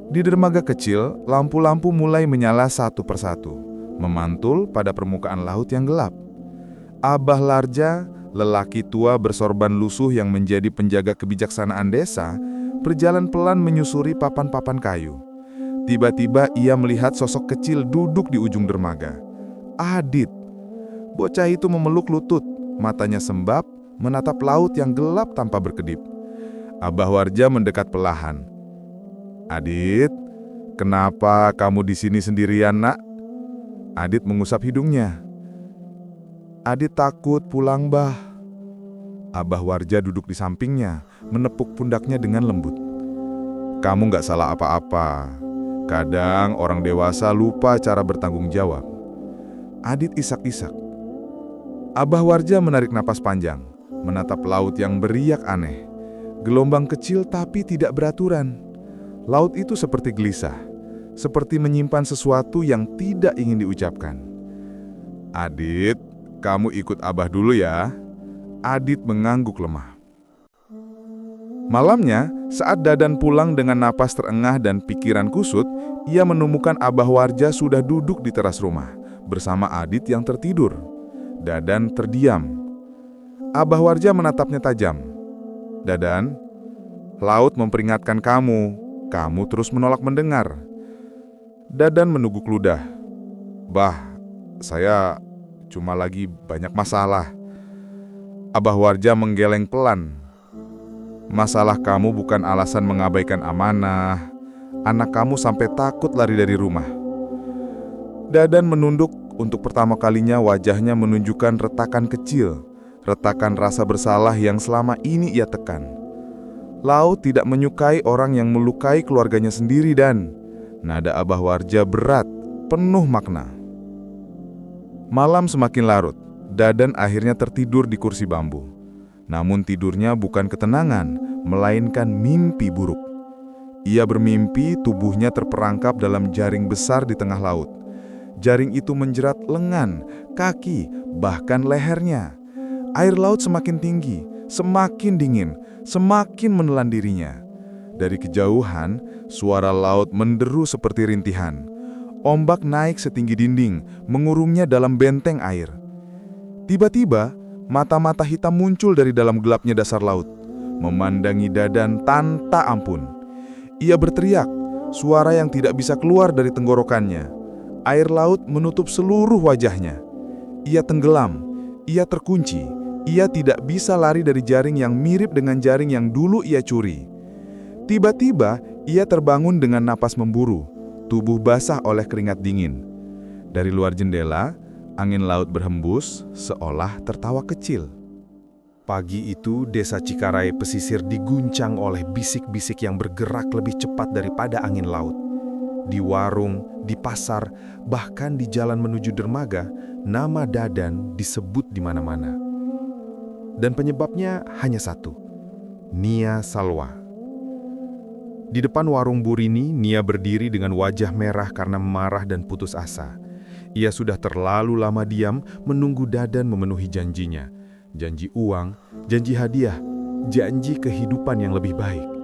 Di dermaga kecil, lampu-lampu mulai menyala satu persatu, memantul pada permukaan laut yang gelap. Abah Larja, lelaki tua bersorban lusuh yang menjadi penjaga kebijaksanaan desa, berjalan pelan menyusuri papan-papan kayu. Tiba-tiba ia melihat sosok kecil duduk di ujung dermaga. Adit. Bocah itu memeluk lutut, matanya sembab, menatap laut yang gelap tanpa berkedip. Abah Warja mendekat perlahan. Adit, kenapa kamu di sini sendirian, nak? Adit mengusap hidungnya. Adit takut pulang, Bah. Abah Warja duduk di sampingnya, menepuk pundaknya dengan lembut. Kamu gak salah apa-apa. Kadang orang dewasa lupa cara bertanggung jawab. Adit isak-isak. Abah Warja menarik napas panjang, menatap laut yang beriak aneh. Gelombang kecil tapi tidak beraturan. Laut itu seperti gelisah, seperti menyimpan sesuatu yang tidak ingin diucapkan. Adit, kamu ikut Abah dulu ya. Adit mengangguk lemah. Malamnya, saat Dadan pulang dengan napas terengah dan pikiran kusut, ia menemukan Abah Warja sudah duduk di teras rumah, bersama Adit yang tertidur. Dadan terdiam. Abah Warja menatapnya tajam. Dadan, laut memperingatkan kamu. Kamu terus menolak mendengar. Dadan menuguk ludah. Bah, saya cuma lagi banyak masalah. Abah Warja menggeleng pelan. Masalah kamu bukan alasan mengabaikan amanah. Anak kamu sampai takut lari dari rumah. Dadan menunduk. Untuk pertama kalinya wajahnya menunjukkan retakan kecil, retakan rasa bersalah yang selama ini ia tekan. Laut tidak menyukai orang yang melukai keluarganya sendiri dan nada Abah Warja berat, penuh makna. Malam semakin larut, Dadan akhirnya tertidur di kursi bambu. Namun tidurnya bukan ketenangan, melainkan mimpi buruk. Ia bermimpi tubuhnya terperangkap dalam jaring besar di tengah laut. Jaring itu menjerat lengan, kaki, bahkan lehernya. Air laut semakin tinggi, semakin dingin, semakin menelan dirinya. Dari kejauhan, suara laut menderu seperti rintihan. Ombak naik setinggi dinding, mengurungnya dalam benteng air. Tiba-tiba, mata-mata hitam muncul dari dalam gelapnya dasar laut, memandangi Dadan tanpa ampun. Ia berteriak, suara yang tidak bisa keluar dari tenggorokannya. Air laut menutup seluruh wajahnya. Ia tenggelam, ia terkunci, ia tidak bisa lari dari jaring yang mirip dengan jaring yang dulu ia curi. Tiba-tiba, ia terbangun dengan napas memburu, tubuh basah oleh keringat dingin. Dari luar jendela, angin laut berhembus seolah tertawa kecil. Pagi itu, desa Cikarai pesisir diguncang oleh bisik-bisik yang bergerak lebih cepat daripada angin laut. Di warung, di pasar, bahkan di jalan menuju dermaga, nama Dadan disebut di mana-mana. Dan penyebabnya hanya satu, Nia Salwa. Di depan warung Burini, Nia berdiri dengan wajah merah karena marah dan putus asa. Ia sudah terlalu lama diam menunggu Dadan memenuhi janjinya. Janji uang, janji hadiah, janji kehidupan yang lebih baik.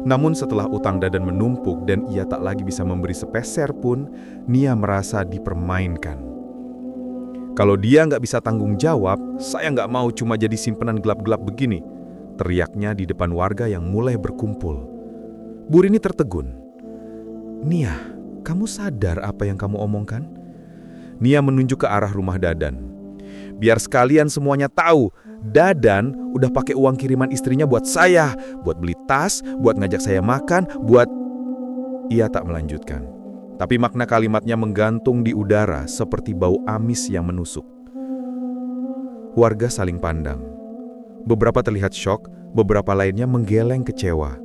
Namun setelah utang Dadan menumpuk dan ia tak lagi bisa memberi sepeser pun, Nia merasa dipermainkan. Kalau dia nggak bisa tanggung jawab, saya nggak mau cuma jadi simpenan gelap-gelap begini, teriaknya di depan warga yang mulai berkumpul. Burini tertegun. Nia, kamu sadar apa yang kamu omongkan? Nia menunjuk ke arah rumah Dadan. Biar sekalian semuanya tahu, Dadan udah pakai uang kiriman istrinya buat saya, buat beli tas, buat ngajak saya makan, buat... Ia tak melanjutkan. Tapi makna kalimatnya menggantung di udara seperti bau amis yang menusuk. Warga saling pandang. Beberapa terlihat syok, beberapa lainnya menggeleng kecewa.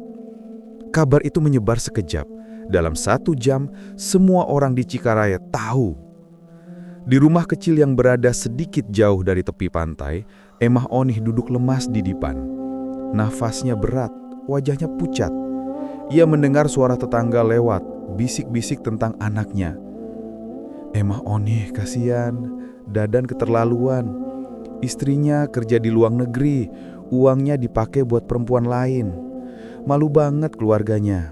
Kabar itu menyebar sekejap. Dalam 1 jam, semua orang di Cikaraya tahu. Di rumah kecil yang berada sedikit jauh dari tepi pantai, Emah Onih duduk lemas di dipan. Nafasnya berat, wajahnya pucat. Ia mendengar suara tetangga lewat, bisik-bisik tentang anaknya. Emah Onih kasihan, Dadan keterlaluan. Istrinya kerja di luar negeri, uangnya dipakai buat perempuan lain. Malu banget keluarganya.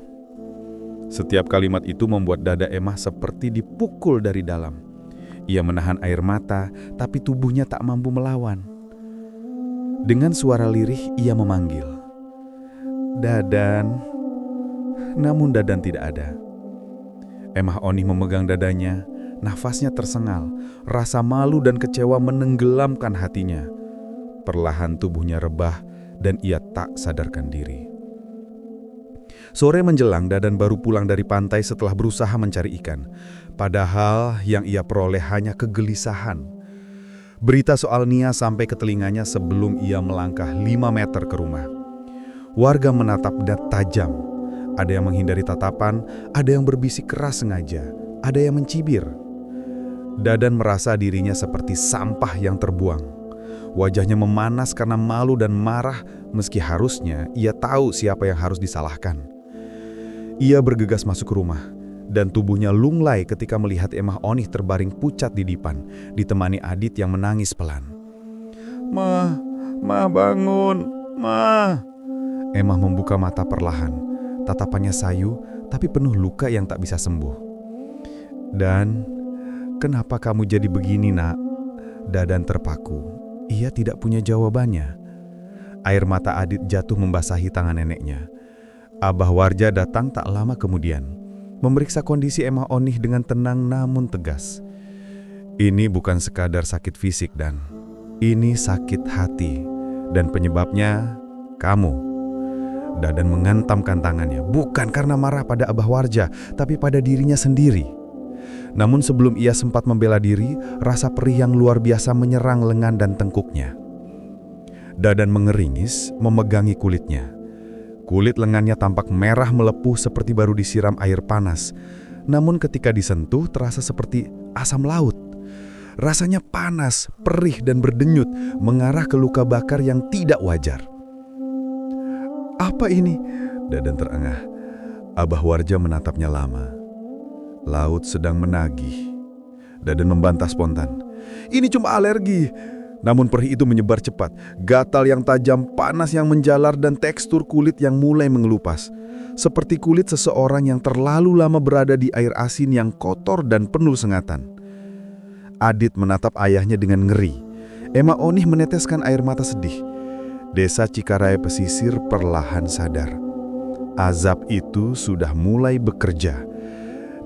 Setiap kalimat itu membuat dada Emah seperti dipukul dari dalam. Ia menahan air mata, tapi tubuhnya tak mampu melawan. Dengan suara lirih, ia memanggil, "Dadan." Namun Dadan tidak ada. Emah Onih memegang dadanya, nafasnya tersengal, rasa malu dan kecewa menenggelamkan hatinya. Perlahan tubuhnya rebah dan ia tak sadarkan diri. Sore menjelang, Dadan baru pulang dari pantai setelah berusaha mencari ikan. Padahal yang ia peroleh hanya kegelisahan. Berita soal Nia sampai ke telinganya sebelum ia melangkah 5 meter ke rumah. Warga menatap tajam. Ada yang menghindari tatapan, ada yang berbisik keras sengaja, ada yang mencibir. Dadan merasa dirinya seperti sampah yang terbuang. Wajahnya memanas karena malu dan marah meski harusnya ia tahu siapa yang harus disalahkan. Ia bergegas masuk ke rumah dan tubuhnya lunglai ketika melihat Emah Onih terbaring pucat di dipan, ditemani Adit yang menangis pelan. Ma bangun, Ma." Emah membuka mata perlahan, tatapannya sayu tapi penuh luka yang tak bisa sembuh. "Dan kenapa kamu jadi begini, Nak?" Dadan terpaku. Ia tidak punya jawabannya. Air mata Adit jatuh membasahi tangan neneknya. Abah Warja datang tak lama kemudian, memeriksa kondisi Emah Onih dengan tenang namun tegas. "Ini bukan sekadar sakit fisik, Dan. Ini sakit hati. Dan penyebabnya kamu." Dadan mengantamkan tangannya, bukan karena marah pada Abah Warja, tapi pada dirinya sendiri. Namun sebelum ia sempat membela diri, rasa perih yang luar biasa menyerang lengan dan tengkuknya. Dadan mengeringis, memegangi kulitnya. Kulit lengannya tampak merah melepuh seperti baru disiram air panas. Namun ketika disentuh terasa seperti asam laut. Rasanya panas, perih dan berdenyut, mengarah ke luka bakar yang tidak wajar. "Apa ini?" Dadan terengah. Abah Warja menatapnya lama. Laut sedang menagih. Dadan membantah spontan, "Ini cuma alergi." Namun perih itu menyebar cepat, gatal yang tajam, panas yang menjalar, dan tekstur kulit yang mulai mengelupas. Seperti kulit seseorang yang terlalu lama berada di air asin yang kotor dan penuh sengatan. Adit menatap ayahnya dengan ngeri. Emah Onih meneteskan air mata sedih. Desa Cikarae Pesisir perlahan sadar. Azab itu sudah mulai bekerja.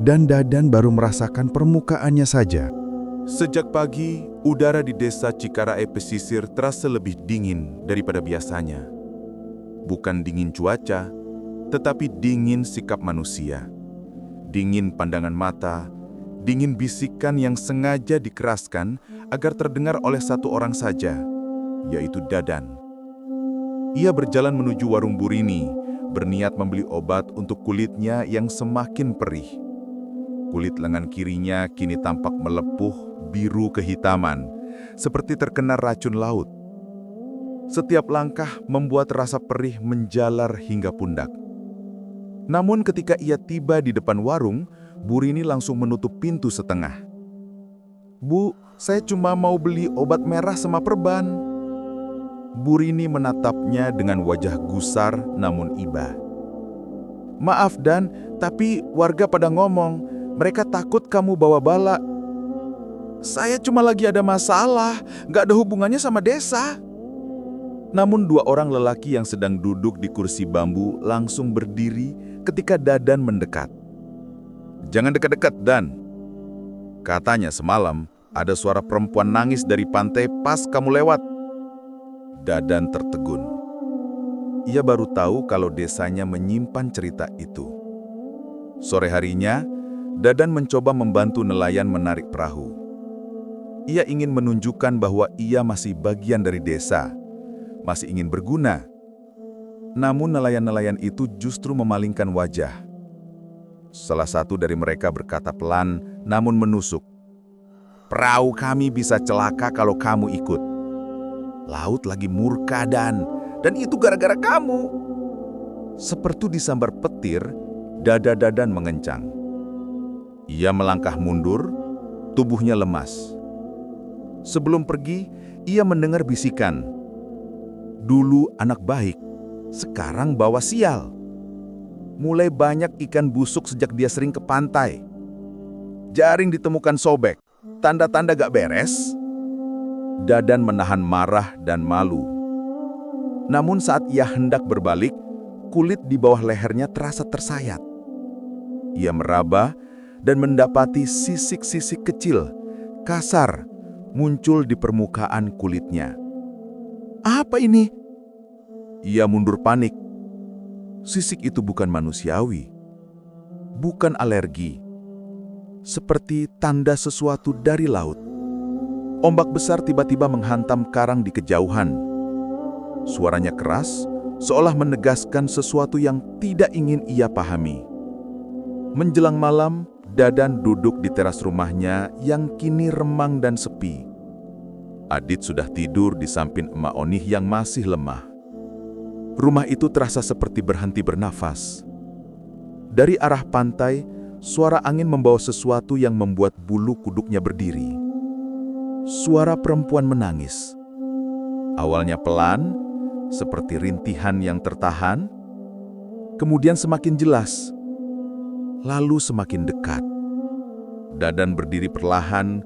Dan Dadan baru merasakan permukaannya saja. Sejak pagi, udara di desa Cikarae Pesisir terasa lebih dingin daripada biasanya. Bukan dingin cuaca, tetapi dingin sikap manusia. Dingin pandangan mata, dingin bisikan yang sengaja dikeraskan agar terdengar oleh satu orang saja, yaitu Dadan. Ia berjalan menuju warung Burini, berniat membeli obat untuk kulitnya yang semakin perih. Kulit lengan kirinya kini tampak melepuh biru kehitaman, seperti terkena racun laut. Setiap langkah membuat rasa perih menjalar hingga pundak. Namun ketika ia tiba di depan warung, Burini langsung menutup pintu setengah. "Bu, saya cuma mau beli obat merah sama perban." Burini menatapnya dengan wajah gusar namun iba. "Maaf Dan, tapi warga pada ngomong, mereka takut kamu bawa bala." "Saya cuma lagi ada masalah, gak ada hubungannya sama desa." Namun dua orang lelaki yang sedang duduk di kursi bambu langsung berdiri ketika Dadan mendekat. "Jangan dekat-dekat, Dan. Katanya semalam ada suara perempuan nangis dari pantai pas kamu lewat." Dadan tertegun. Ia baru tahu kalau desanya menyimpan cerita itu. Sore harinya, Dadan mencoba membantu nelayan menarik perahu. Ia ingin menunjukkan bahwa ia masih bagian dari desa, masih ingin berguna. Namun nelayan-nelayan itu justru memalingkan wajah. Salah satu dari mereka berkata pelan namun menusuk, Perahu kami bisa celaka kalau kamu ikut. Laut lagi murka dan itu gara-gara kamu. Seperti disambar petir, dada Dadan mengencang. Ia melangkah mundur, tubuhnya lemas. Sebelum pergi, ia mendengar bisikan. Dulu anak baik, sekarang bawa sial. Mulai banyak ikan busuk sejak dia sering ke pantai. Jaring ditemukan sobek, tanda-tanda gak beres. Dadan menahan marah dan malu. Namun saat ia hendak berbalik, kulit di bawah lehernya terasa tersayat. Ia meraba dan mendapati sisik-sisik kecil, kasar, muncul di permukaan kulitnya. Apa ini? Ia mundur panik. Sisik itu bukan manusiawi, bukan alergi. Seperti tanda sesuatu dari laut. Ombak besar tiba-tiba menghantam karang di kejauhan. Suaranya keras, seolah menegaskan sesuatu yang tidak ingin ia pahami. Menjelang malam, Dadan duduk di teras rumahnya yang kini remang dan sepi. Adit sudah tidur di samping Emak Onih yang masih lemah. Rumah itu terasa seperti berhenti bernafas. Dari arah pantai, suara angin membawa sesuatu yang membuat bulu kuduknya berdiri. Suara perempuan menangis. Awalnya pelan, seperti rintihan yang tertahan, kemudian semakin jelas, lalu semakin dekat. Dadan berdiri perlahan,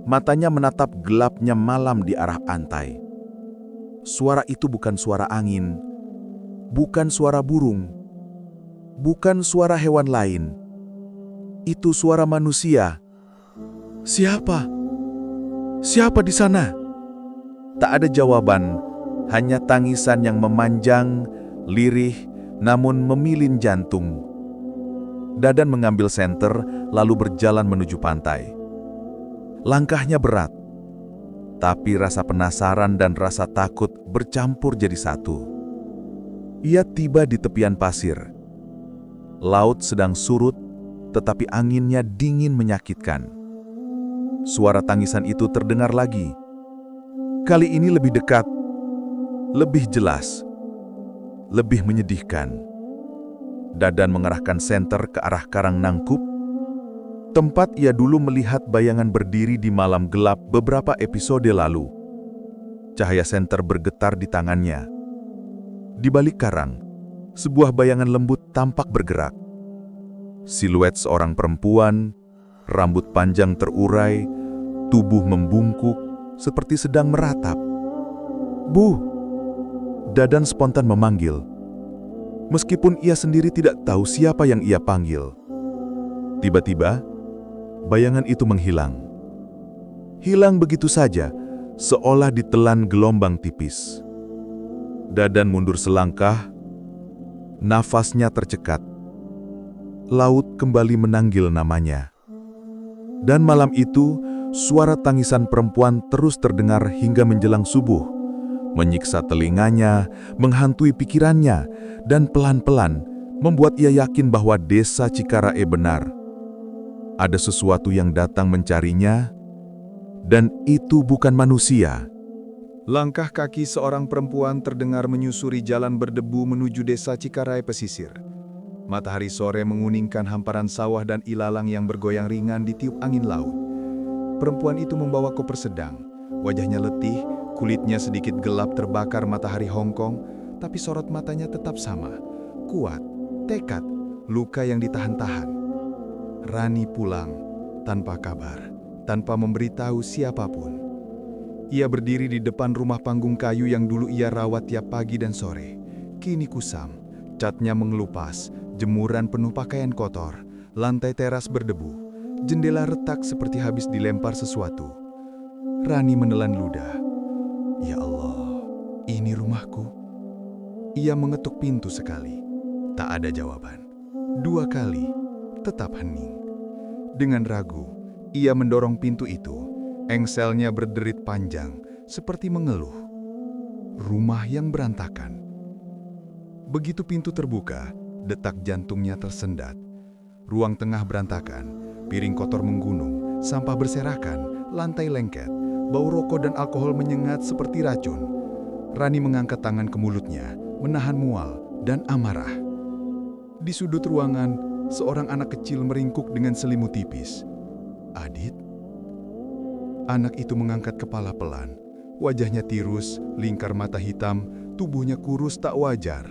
matanya menatap gelapnya malam di arah pantai. Suara itu bukan suara angin, bukan suara burung, bukan suara hewan lain. Itu suara manusia. Siapa? Siapa di sana? Tak ada jawaban, hanya tangisan yang memanjang, lirih, namun memilin jantung. Dadan mengambil senter, lalu berjalan menuju pantai. Langkahnya berat, tapi rasa penasaran dan rasa takut bercampur jadi satu. Ia tiba di tepian pasir. Laut sedang surut, tetapi anginnya dingin menyakitkan. Suara tangisan itu terdengar lagi. Kali ini lebih dekat, lebih jelas, lebih menyedihkan. Dadan mengarahkan senter ke arah karang nangkup, tempat ia dulu melihat bayangan berdiri di malam gelap beberapa episode lalu. Cahaya senter bergetar di tangannya. Di balik karang, sebuah bayangan lembut tampak bergerak. Siluet seorang perempuan, rambut panjang terurai, tubuh membungkuk, seperti sedang meratap. "Bu!" Dadan spontan memanggil. Meskipun ia sendiri tidak tahu siapa yang ia panggil. Tiba-tiba, bayangan itu menghilang. Hilang begitu saja, seolah ditelan gelombang tipis. Dadan mundur selangkah, nafasnya tercekat. Laut kembali menanggil namanya. Dan malam itu, suara tangisan perempuan terus terdengar hingga menjelang subuh. Menyiksa telinganya, menghantui pikirannya, dan pelan-pelan membuat ia yakin bahwa desa Cikarae benar. Ada sesuatu yang datang mencarinya, dan itu bukan manusia. Langkah kaki seorang perempuan terdengar menyusuri jalan berdebu menuju desa Cikarae pesisir. Matahari sore menguningkan hamparan sawah dan ilalang yang bergoyang ringan ditiup angin laut. Perempuan itu membawa koper sedang, wajahnya letih, kulitnya sedikit gelap terbakar matahari Hongkong, tapi sorot matanya tetap sama, kuat, tekad, luka yang ditahan-tahan. Rani pulang, tanpa kabar, tanpa memberitahu siapapun. Ia berdiri di depan rumah panggung kayu yang dulu ia rawat tiap pagi dan sore. Kini kusam, catnya mengelupas, jemuran penuh pakaian kotor, lantai teras berdebu, jendela retak seperti habis dilempar sesuatu. Rani menelan ludah. Ya Allah, ini rumahku. Ia mengetuk pintu sekali. Tak ada jawaban. 2 kali, tetap hening. Dengan ragu, ia mendorong pintu itu. Engselnya berderit panjang, seperti mengeluh. Rumah yang berantakan. Begitu pintu terbuka, detak jantungnya tersendat. Ruang tengah berantakan, piring kotor menggunung, sampah berserakan, lantai lengket, bau rokok dan alkohol menyengat seperti racun. Rani mengangkat tangan ke mulutnya, menahan mual dan amarah. Di sudut ruangan, seorang anak kecil meringkuk dengan selimut tipis. "Adit?" Anak itu mengangkat kepala pelan. Wajahnya tirus, lingkar mata hitam, tubuhnya kurus tak wajar.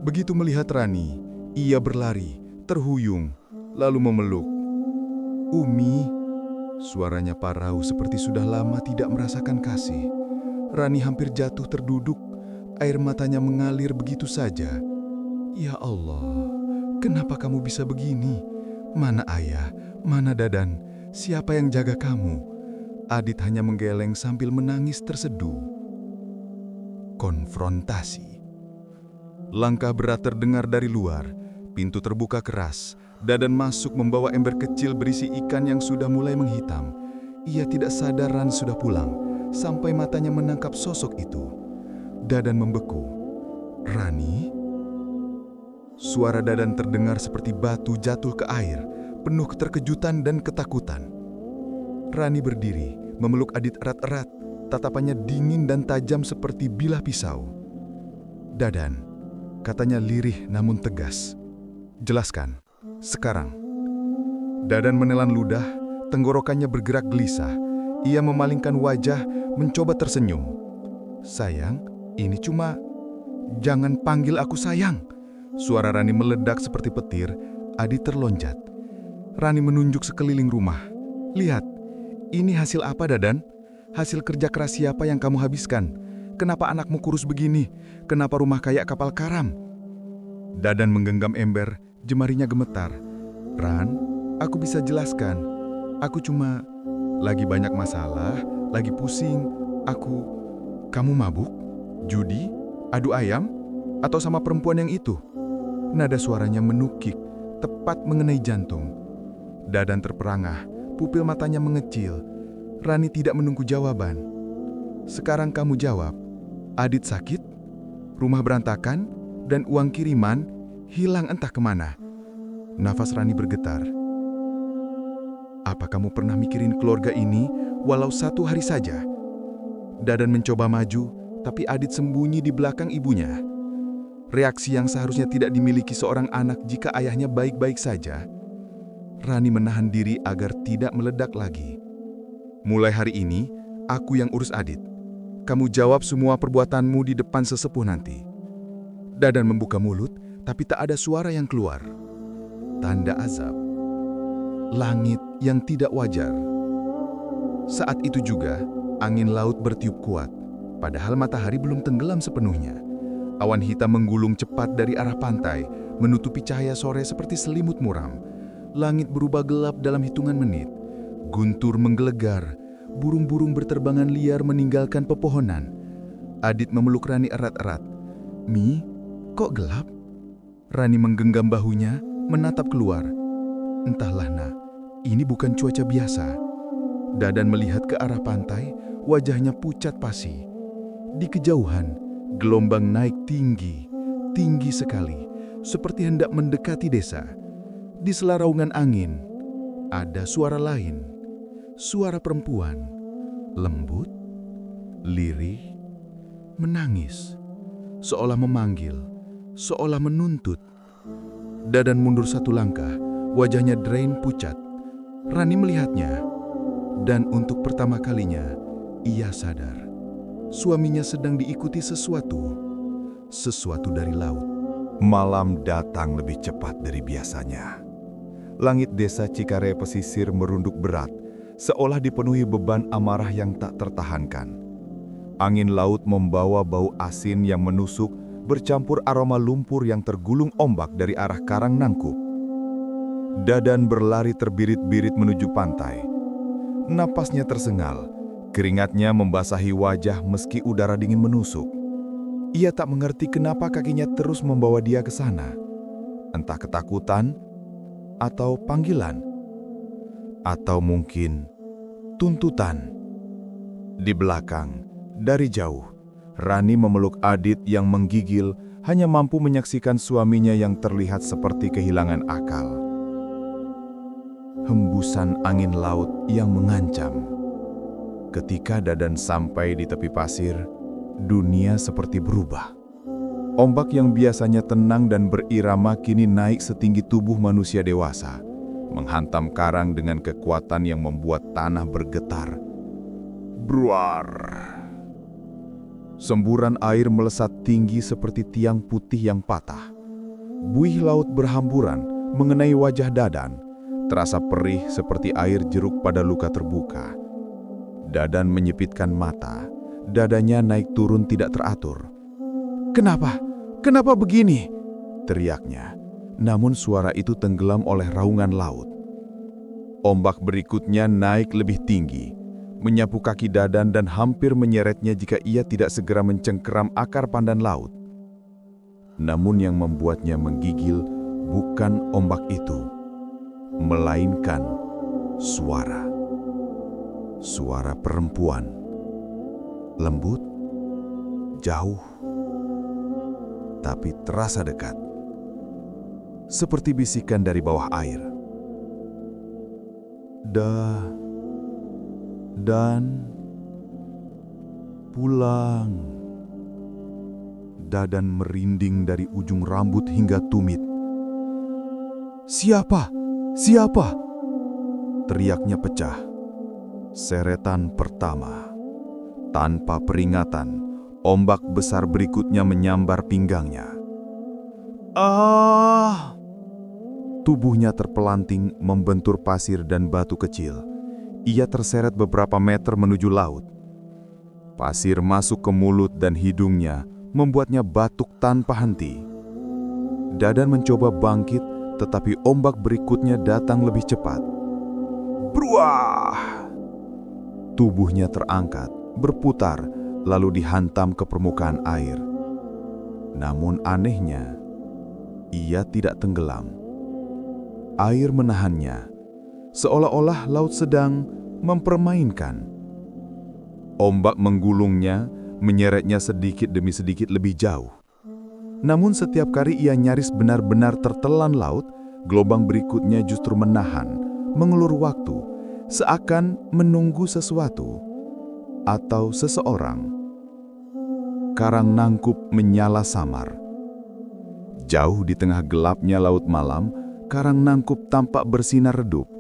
Begitu melihat Rani, ia berlari, terhuyung, lalu memeluk. "Umi." Suaranya parau seperti sudah lama tidak merasakan kasih. Rani hampir jatuh terduduk, air matanya mengalir begitu saja. "Ya Allah, kenapa kamu bisa begini? Mana ayah, mana Dadan, siapa yang jaga kamu?" Adit hanya menggeleng sambil menangis terseduh. Konfrontasi. Langkah berat terdengar dari luar, pintu terbuka keras. Dadan masuk membawa ember kecil berisi ikan yang sudah mulai menghitam. Ia tidak sadar Ran sudah pulang, sampai matanya menangkap sosok itu. Dadan membeku. "Rani?" Suara Dadan terdengar seperti batu jatuh ke air, penuh keterkejutan dan ketakutan. Rani berdiri, memeluk Adit erat-erat, tatapannya dingin dan tajam seperti bilah pisau. "Dadan," katanya lirih namun tegas. "Jelaskan, sekarang." Dadan menelan ludah, tenggorokannya bergerak gelisah. Ia memalingkan wajah, mencoba tersenyum. "Sayang, ini cuma... Jangan panggil aku sayang." Suara Rani meledak seperti petir. Adit terlonjat. Rani menunjuk sekeliling rumah. "Lihat, ini hasil apa, Dadan? Hasil kerja keras siapa yang kamu habiskan? Kenapa anakmu kurus begini? Kenapa rumah kayak kapal karam?" Dadan menggenggam ember, jemarinya gemetar. "Ran, aku bisa jelaskan. Aku cuma lagi banyak masalah, lagi pusing. Kamu mabuk? Judi? Adu ayam? Atau sama perempuan yang itu?" Nada suaranya menukik, tepat mengenai jantung. Dadan terperangah, pupil matanya mengecil. Rani tidak menunggu jawaban. "Sekarang kamu jawab. Adit sakit, rumah berantakan, dan uang kiriman hilang entah kemana." Nafas Rani bergetar. "Apa kamu pernah mikirin keluarga ini walau satu hari saja?" Dadan mencoba maju, tapi Adit sembunyi di belakang ibunya. Reaksi yang seharusnya tidak dimiliki seorang anak jika ayahnya baik-baik saja. Rani menahan diri agar tidak meledak lagi. "Mulai hari ini, aku yang urus Adit. Kamu jawab semua perbuatanmu di depan sesepuh nanti." Dadan membuka mulut, tapi tak ada suara yang keluar. Tanda azab. Langit yang tidak wajar. Saat itu juga, angin laut bertiup kuat, padahal matahari belum tenggelam sepenuhnya. Awan hitam menggulung cepat dari arah pantai, menutupi cahaya sore seperti selimut muram. Langit berubah gelap dalam hitungan menit. Guntur menggelegar, burung-burung berterbangan liar meninggalkan pepohonan. Adit memeluk Rani erat-erat. "Mi, kok gelap?" Rani menggenggam bahunya, menatap keluar. "Entahlah, Nak, ini bukan cuaca biasa." Dadan melihat ke arah pantai, wajahnya pucat pasi. Di kejauhan, gelombang naik tinggi, tinggi sekali, seperti hendak mendekati desa. Di sela raungan angin, ada suara lain, suara perempuan, lembut, lirih, menangis, seolah memanggil, seolah menuntut. Dadan mundur satu langkah, wajahnya drain pucat. Rani melihatnya, dan untuk pertama kalinya, ia sadar. Suaminya sedang diikuti sesuatu dari laut. Malam datang lebih cepat dari biasanya. Langit desa Cikare pesisir merunduk berat, seolah dipenuhi beban amarah yang tak tertahankan. Angin laut membawa bau asin yang menusuk, bercampur aroma lumpur yang tergulung ombak dari arah karang nangkup. Dadan berlari terbirit-birit menuju pantai. Napasnya tersengal. Keringatnya membasahi wajah meski udara dingin menusuk. Ia tak mengerti kenapa kakinya terus membawa dia ke sana. Entah ketakutan, atau panggilan, atau mungkin tuntutan. Di belakang, dari jauh, Rani memeluk Adit yang menggigil, hanya mampu menyaksikan suaminya yang terlihat seperti kehilangan akal. Hembusan angin laut yang mengancam. Ketika Dadan sampai di tepi pasir, dunia seperti berubah. Ombak yang biasanya tenang dan berirama kini naik setinggi tubuh manusia dewasa, menghantam karang dengan kekuatan yang membuat tanah bergetar. Bruar! Semburan air melesat tinggi seperti tiang putih yang patah. Buih laut berhamburan mengenai wajah Dadan, terasa perih seperti air jeruk pada luka terbuka. Dadan menyipitkan mata, dadanya naik turun tidak teratur. "Kenapa? Kenapa begini?" teriaknya. Namun suara itu tenggelam oleh raungan laut. Ombak berikutnya naik lebih tinggi, menyapu kaki Dadan dan hampir menyeretnya jika ia tidak segera mencengkeram akar pandan laut. Namun yang membuatnya menggigil bukan ombak itu, melainkan suara. Suara perempuan. Lembut, jauh, tapi terasa dekat. Seperti bisikan dari bawah air. Dan pulang. Dadan merinding dari ujung rambut hingga tumit. "Siapa? Siapa?" teriaknya pecah. Seretan pertama. Tanpa peringatan, ombak besar berikutnya menyambar pinggangnya. "Ah!" Tubuhnya terpelanting membentur pasir dan batu kecil. Ia terseret beberapa meter menuju laut. Pasir masuk ke mulut dan hidungnya, membuatnya batuk tanpa henti. Dadan mencoba bangkit, tetapi ombak berikutnya datang lebih cepat. Bruah! Tubuhnya terangkat, berputar, lalu dihantam ke permukaan air. Namun anehnya, ia tidak tenggelam. Air menahannya, seolah-olah laut sedang mempermainkan. Ombak menggulungnya, menyeretnya sedikit demi sedikit lebih jauh. Namun setiap kali ia nyaris benar-benar tertelan laut, gelombang berikutnya justru menahan, mengulur waktu, seakan menunggu sesuatu atau seseorang. Karang nangkup menyala samar. Jauh di tengah gelapnya laut malam, karang nangkup tampak bersinar redup.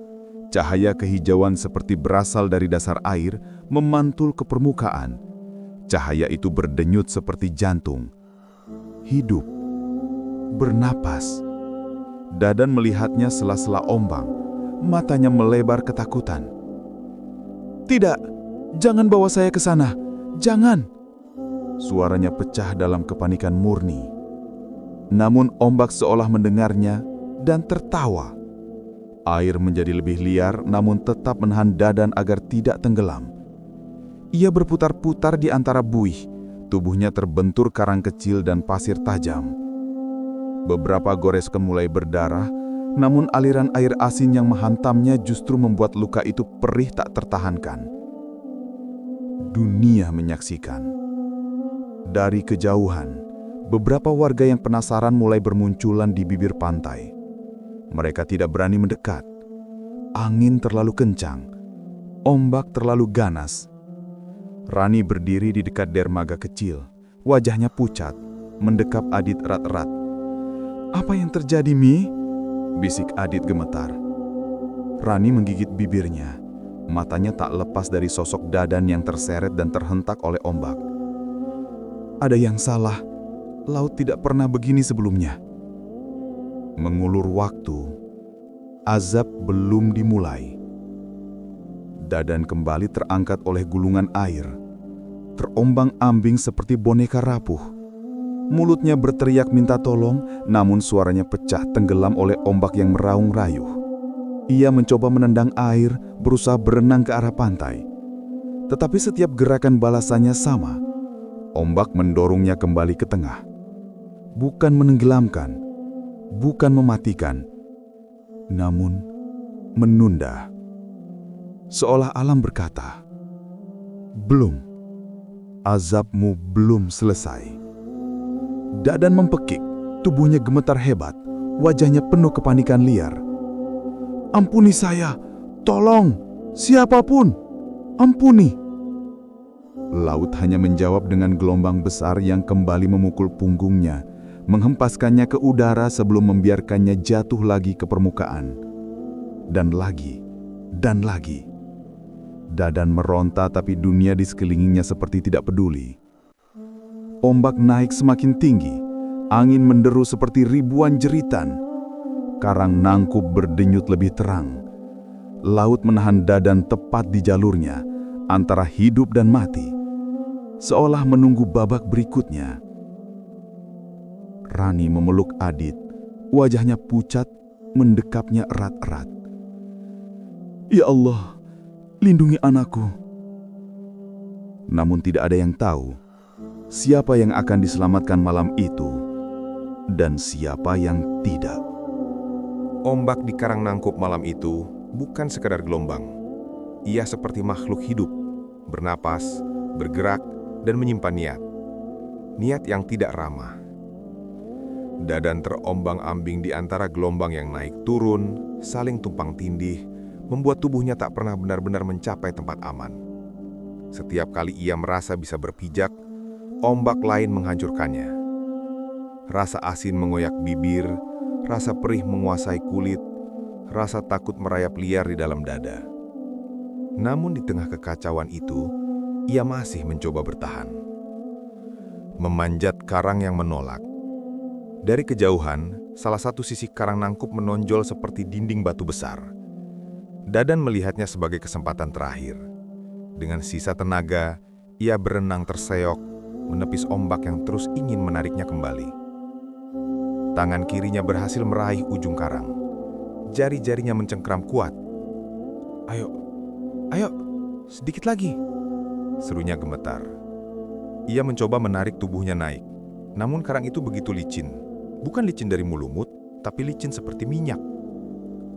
Cahaya kehijauan seperti berasal dari dasar air memantul ke permukaan. Cahaya itu berdenyut seperti jantung. Hidup. Bernapas. Dadan melihatnya sela-sela ombang. Matanya melebar ketakutan. "Tidak, jangan bawa saya ke sana. Jangan!" Suaranya pecah dalam kepanikan murni. Namun ombak seolah mendengarnya dan tertawa. Air menjadi lebih liar namun tetap menahan Dadan agar tidak tenggelam. Ia berputar-putar di antara buih. Tubuhnya terbentur karang kecil dan pasir tajam. Beberapa goreskan mulai berdarah, namun aliran air asin yang menghantamnya justru membuat luka itu perih tak tertahankan. Dunia menyaksikan. Dari kejauhan, beberapa warga yang penasaran mulai bermunculan di bibir pantai. Mereka tidak berani mendekat. Angin terlalu kencang. Ombak terlalu ganas. Rani berdiri di dekat dermaga kecil. Wajahnya pucat, mendekap Adit erat-erat. "Apa yang terjadi, Mi?" bisik Adit gemetar. Rani menggigit bibirnya. Matanya tak lepas dari sosok Dadan yang terseret dan terhentak oleh ombak. "Ada yang salah. Laut tidak pernah begini sebelumnya." Mengulur waktu, azab belum dimulai. Dadan kembali terangkat oleh gulungan air, terombang-ambing seperti boneka rapuh. Mulutnya berteriak minta tolong, namun suaranya pecah tenggelam oleh ombak yang meraung rayuh. Ia mencoba menendang air, berusaha berenang ke arah pantai. Tetapi setiap gerakan balasannya sama. Ombak mendorongnya kembali ke tengah. Bukan menenggelamkan, bukan mematikan, namun menunda. Seolah alam berkata, "Belum, azabmu belum selesai." Dadan mempekik, tubuhnya gemetar hebat, wajahnya penuh kepanikan liar. "Ampuni saya, tolong, siapapun, ampuni." Laut hanya menjawab dengan gelombang besar yang kembali memukul punggungnya, menghempaskannya ke udara sebelum membiarkannya jatuh lagi ke permukaan. Dan lagi, dan lagi. Dadan meronta tapi dunia di sekelilingnya seperti tidak peduli. Ombak naik semakin tinggi, angin menderu seperti ribuan jeritan. Karang nangkup berdenyut lebih terang. Laut menahan Dadan tepat di jalurnya, antara hidup dan mati, seolah menunggu babak berikutnya. Rani memeluk Adit, wajahnya pucat, mendekapnya erat-erat. "Ya Allah, lindungi anakku." Namun tidak ada yang tahu siapa yang akan diselamatkan malam itu dan siapa yang tidak. Ombak di karang nangkup malam itu bukan sekadar gelombang. Ia seperti makhluk hidup, bernapas, bergerak, dan menyimpan niat. Niat yang tidak ramah. Dadan terombang-ambing di antara gelombang yang naik turun, saling tumpang tindih, membuat tubuhnya tak pernah benar-benar mencapai tempat aman. Setiap kali ia merasa bisa berpijak, ombak lain menghancurkannya. Rasa asin mengoyak bibir, rasa perih menguasai kulit, rasa takut merayap liar di dalam dada. Namun di tengah kekacauan itu, ia masih mencoba bertahan. Memanjat karang yang menolak. Dari kejauhan, salah satu sisi karang nangkup menonjol seperti dinding batu besar. Dadan melihatnya sebagai kesempatan terakhir. Dengan sisa tenaga, ia berenang terseok, menepis ombak yang terus ingin menariknya kembali. Tangan kirinya berhasil meraih ujung karang. Jari-jarinya mencengkram kuat. Ayo, sedikit lagi," serunya gemetar. Ia mencoba menarik tubuhnya naik, namun karang itu begitu licin. Bukan licin dari mulumut, tapi licin seperti minyak.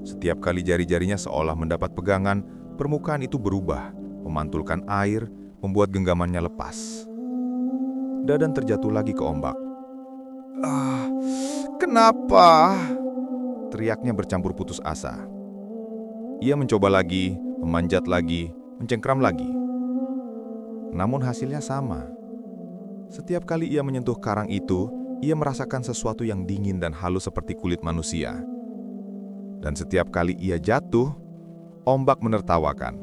Setiap kali jari-jarinya seolah mendapat pegangan, permukaan itu berubah, memantulkan air, membuat genggamannya lepas. Dadan terjatuh lagi ke ombak. Kenapa?" teriaknya bercampur putus asa. Ia mencoba lagi, memanjat lagi, mencengkram lagi. Namun hasilnya sama. Setiap kali ia menyentuh karang itu, ia merasakan sesuatu yang dingin dan halus seperti kulit manusia. Dan setiap kali ia jatuh, ombak menertawakan,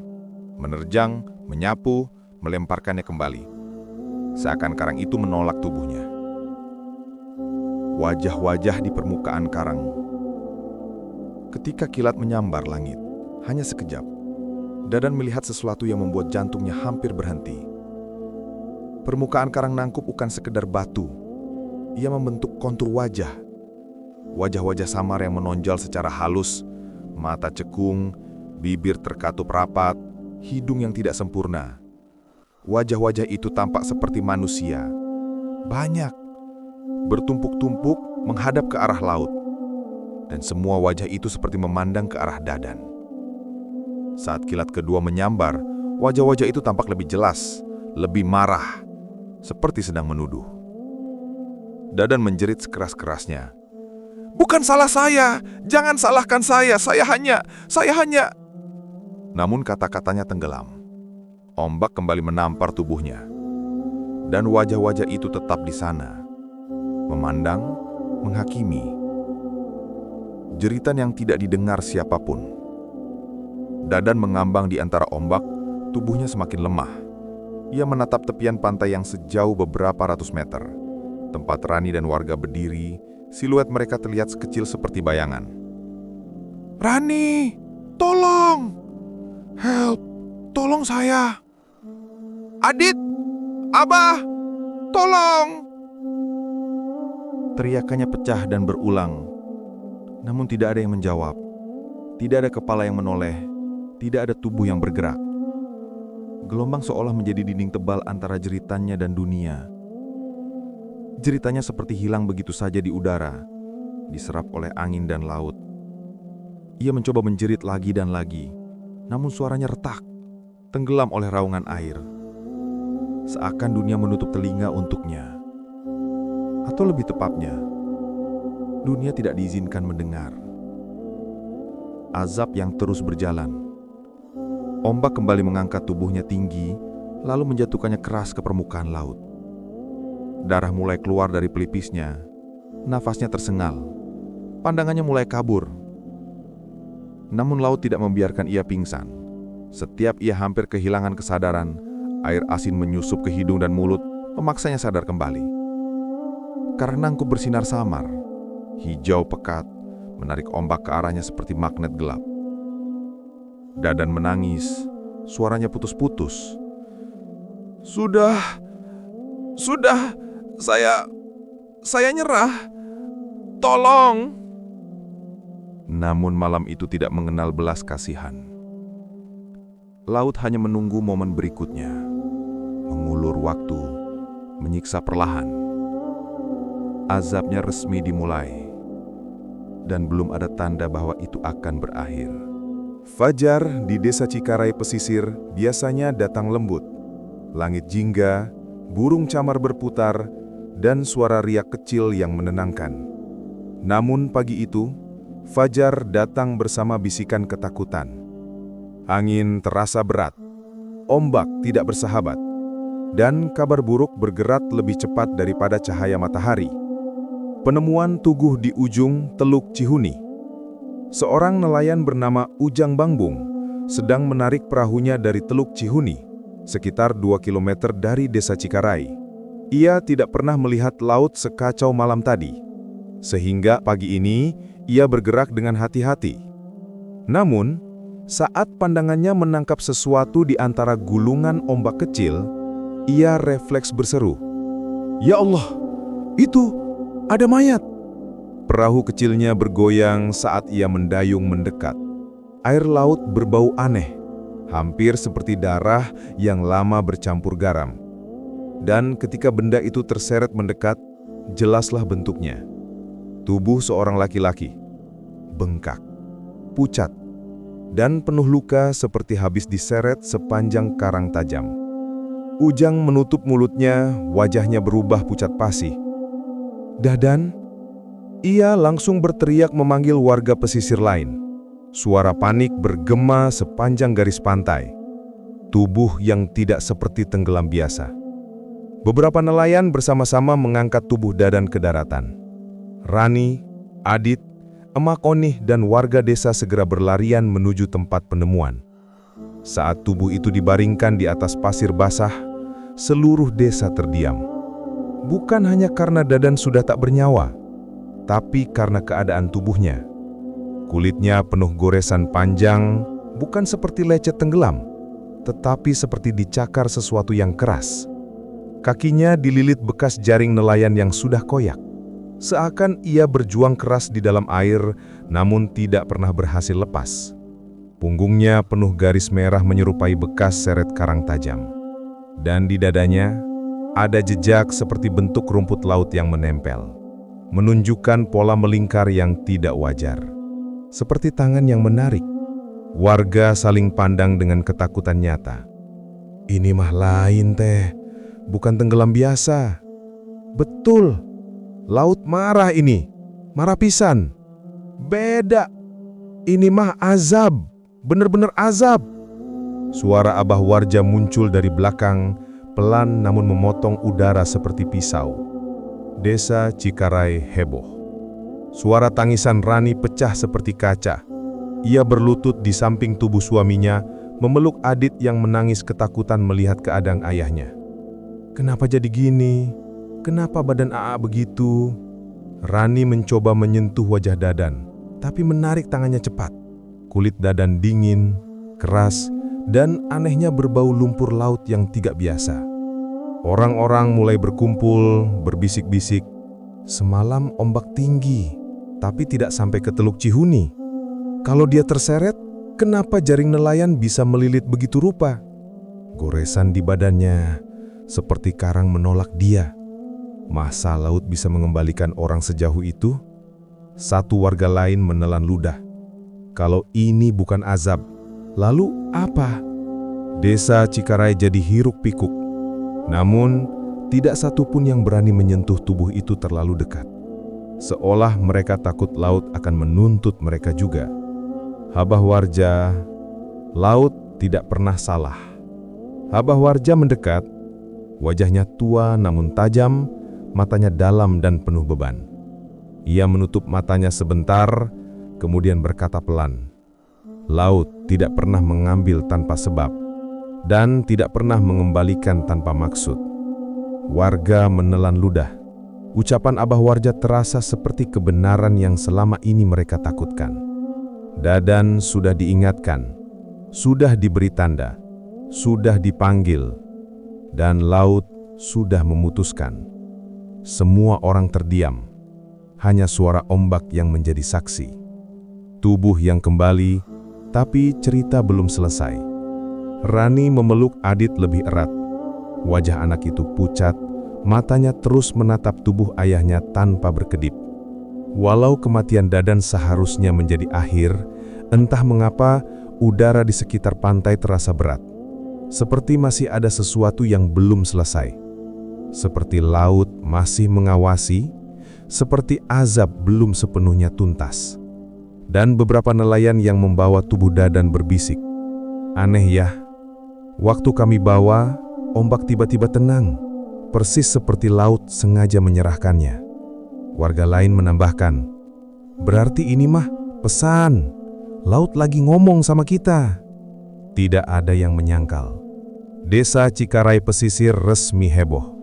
menerjang, menyapu, melemparkannya kembali. Seakan karang itu menolak tubuhnya. Wajah-wajah di permukaan karang. Ketika kilat menyambar langit, hanya sekejap, Dadan melihat sesuatu yang membuat jantungnya hampir berhenti. Permukaan karang nangkup bukan sekedar batu. Ia membentuk kontur wajah. Wajah-wajah samar yang menonjol secara halus, mata cekung, bibir terkatup rapat, hidung yang tidak sempurna. Wajah-wajah itu tampak seperti manusia. Banyak, bertumpuk-tumpuk menghadap ke arah laut. Dan semua wajah itu seperti memandang ke arah Dadan. Saat kilat kedua menyambar, wajah-wajah itu tampak lebih jelas, lebih marah, seperti sedang menuduh. Dadan menjerit sekeras-kerasnya. "Bukan salah saya! Jangan salahkan saya! Saya hanya... Namun kata-katanya tenggelam. Ombak kembali menampar tubuhnya. Dan wajah-wajah itu tetap di sana. Memandang, menghakimi. Jeritan yang tidak didengar siapapun. Dadan mengambang di antara ombak, tubuhnya semakin lemah. Ia menatap tepian pantai yang sejauh beberapa ratus meter. Tempat Rani dan warga berdiri, siluet mereka terlihat sekecil seperti bayangan. "Rani, tolong! Help, tolong saya! Adit, Abah, tolong!" Teriakannya pecah dan berulang. Namun tidak ada yang menjawab. Tidak ada kepala yang menoleh. Tidak ada tubuh yang bergerak. Gelombang seolah menjadi dinding tebal antara jeritannya dan dunia. Jeritannya seperti hilang begitu saja di udara, diserap oleh angin dan laut. Ia mencoba menjerit lagi dan lagi, namun suaranya retak, tenggelam oleh raungan air. Seakan dunia menutup telinga untuknya. Atau lebih tepatnya, dunia tidak diizinkan mendengar. Azab yang terus berjalan. Ombak kembali mengangkat tubuhnya tinggi, lalu menjatuhkannya keras ke permukaan laut. Darah mulai keluar dari pelipisnya, nafasnya tersengal, pandangannya mulai kabur. Namun laut tidak membiarkan ia pingsan. Setiap ia hampir kehilangan kesadaran, air asin menyusup ke hidung dan mulut, memaksanya sadar kembali. Karena nangkup bersinar samar, hijau pekat, menarik ombak ke arahnya seperti magnet gelap. Dadan menangis, suaranya putus-putus. Sudah, saya nyerah. Tolong. Namun malam itu tidak mengenal belas kasihan. Laut hanya menunggu momen berikutnya, mengulur waktu, menyiksa perlahan. Azabnya resmi dimulai, dan belum ada tanda bahwa itu akan berakhir. Fajar di desa Cikarai pesisir biasanya datang lembut. Langit jingga, burung camar berputar, dan suara riak kecil yang menenangkan. Namun pagi itu, Fajar datang bersama bisikan ketakutan. Angin terasa berat, ombak tidak bersahabat, dan kabar buruk bergerak lebih cepat daripada cahaya matahari. Penemuan tuguh di ujung Teluk Cihuni. Seorang nelayan bernama Ujang Bangbung sedang menarik perahunya dari Teluk Cihuni, sekitar 2 km dari desa Cikarai. Ia tidak pernah melihat laut sekacau malam tadi, sehingga pagi ini ia bergerak dengan hati-hati. Namun, saat pandangannya menangkap sesuatu di antara gulungan ombak kecil, ia refleks berseru, "Ya Allah, itu ada mayat!" Perahu kecilnya bergoyang saat ia mendayung mendekat. Air laut berbau aneh, hampir seperti darah yang lama bercampur garam. Dan ketika benda itu terseret mendekat, jelaslah bentuknya. Tubuh seorang laki-laki, bengkak, pucat, dan penuh luka seperti habis diseret sepanjang karang tajam. Ujang menutup mulutnya, wajahnya berubah pucat pasi. "Dadan!" Ia langsung berteriak memanggil warga pesisir lain. Suara panik bergema sepanjang garis pantai. Tubuh yang tidak seperti tenggelam biasa. Beberapa nelayan bersama-sama mengangkat tubuh Dadan ke daratan. Rani, Adit, Emak Onih, dan warga desa segera berlarian menuju tempat penemuan. Saat tubuh itu dibaringkan di atas pasir basah, seluruh desa terdiam. Bukan hanya karena Dadan sudah tak bernyawa, tapi karena keadaan tubuhnya. Kulitnya penuh goresan panjang, bukan seperti lecet tenggelam, tetapi seperti dicakar sesuatu yang keras. Kakinya dililit bekas jaring nelayan yang sudah koyak. Seakan ia berjuang keras di dalam air, namun tidak pernah berhasil lepas. Punggungnya penuh garis merah menyerupai bekas seret karang tajam. Dan di dadanya, ada jejak seperti bentuk rumput laut yang menempel, menunjukkan pola melingkar yang tidak wajar. Seperti tangan yang menarik. Warga saling pandang dengan ketakutan nyata. "Ini mah lain teh, bukan tenggelam biasa." "Betul, laut marah ini, marah pisan. Beda, ini mah azab, bener-bener azab." Suara Abah Warja muncul dari belakang, pelan namun memotong udara seperti pisau. Desa Cikarai heboh. Suara tangisan Rani pecah seperti kaca. Ia berlutut di samping tubuh suaminya, memeluk Adit yang menangis ketakutan melihat keadaan ayahnya. "Kenapa jadi gini? Kenapa badan AA begitu?" Rani mencoba menyentuh wajah Dadan, tapi menarik tangannya cepat. Kulit Dadan dingin, keras, dan anehnya berbau lumpur laut yang tidak biasa. Orang-orang mulai berkumpul, berbisik-bisik. Semalam ombak tinggi, tapi tidak sampai ke Teluk Cihuni. Kalau dia terseret, kenapa jaring nelayan bisa melilit begitu rupa? Goresan di badannya, seperti karang menolak dia. Masa laut bisa mengembalikan orang sejauh itu? Satu warga lain menelan ludah. Kalau ini bukan azab, lalu apa? Desa Cikarai jadi hiruk pikuk. Namun, tidak satu pun yang berani menyentuh tubuh itu terlalu dekat. Seolah mereka takut laut akan menuntut mereka juga. Abah Warja, laut tidak pernah salah. Abah Warja mendekat. Wajahnya tua namun tajam, matanya dalam dan penuh beban. Ia menutup matanya sebentar, kemudian berkata pelan, "Laut tidak pernah mengambil tanpa sebab, dan tidak pernah mengembalikan tanpa maksud." Warga menelan ludah. Ucapan Abah Warja terasa seperti kebenaran yang selama ini mereka takutkan. Dadan sudah diingatkan, sudah diberi tanda, sudah dipanggil, dan laut sudah memutuskan. Semua orang terdiam, hanya suara ombak yang menjadi saksi. Tubuh yang kembali, tapi cerita belum selesai. Rani memeluk Adit lebih erat. Wajah anak itu pucat, matanya terus menatap tubuh ayahnya tanpa berkedip. Walau kematian Dadan seharusnya menjadi akhir, entah mengapa udara di sekitar pantai terasa berat. Seperti masih ada sesuatu yang belum selesai. Seperti laut masih mengawasi, seperti azab belum sepenuhnya tuntas. Dan beberapa nelayan yang membawa tubuh Dadan berbisik, "Aneh ya, waktu kami bawa, ombak tiba-tiba tenang, persis seperti laut sengaja menyerahkannya." Warga lain menambahkan, "Berarti ini mah pesan, laut lagi ngomong sama kita." Tidak ada yang menyangkal. Desa Cikarai Pesisir resmi heboh,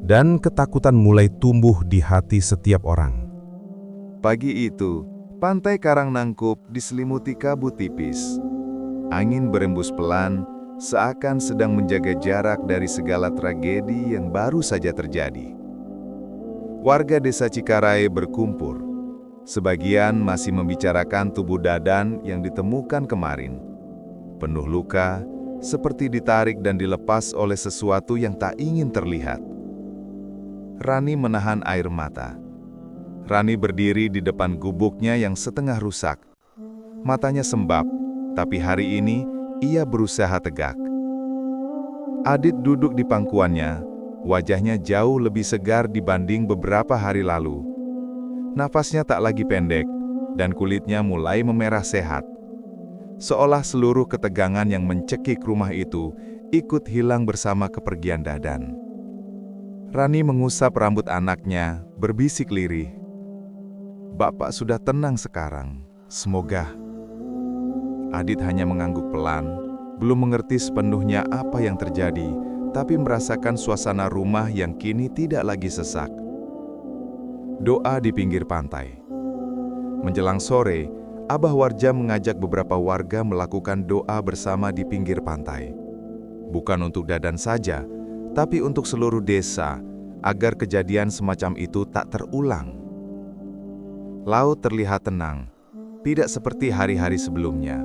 dan ketakutan mulai tumbuh di hati setiap orang. Pagi itu, pantai Karangnangkup diselimuti kabut tipis. Angin berembus pelan, seakan sedang menjaga jarak dari segala tragedi yang baru saja terjadi. Warga desa Cikarai berkumpul. Sebagian masih membicarakan tubuh Dadan yang ditemukan kemarin. Penuh luka, seperti ditarik dan dilepas oleh sesuatu yang tak ingin terlihat. Rani menahan air mata. Rani berdiri di depan gubuknya yang setengah rusak. Matanya sembab, tapi hari ini ia berusaha tegak. Adit duduk di pangkuannya, wajahnya jauh lebih segar dibanding beberapa hari lalu. Nafasnya tak lagi pendek, dan kulitnya mulai memerah sehat. Seolah seluruh ketegangan yang mencekik rumah itu ikut hilang bersama kepergian Dadan. Rani mengusap rambut anaknya, berbisik lirih. "Bapak sudah tenang sekarang, semoga." Adit hanya mengangguk pelan, belum mengerti sepenuhnya apa yang terjadi, tapi merasakan suasana rumah yang kini tidak lagi sesak. Doa di pinggir pantai. Menjelang sore, Abah Warja mengajak beberapa warga melakukan doa bersama di pinggir pantai. Bukan untuk Dadan saja, tapi untuk seluruh desa, agar kejadian semacam itu tak terulang. Laut terlihat tenang, tidak seperti hari-hari sebelumnya.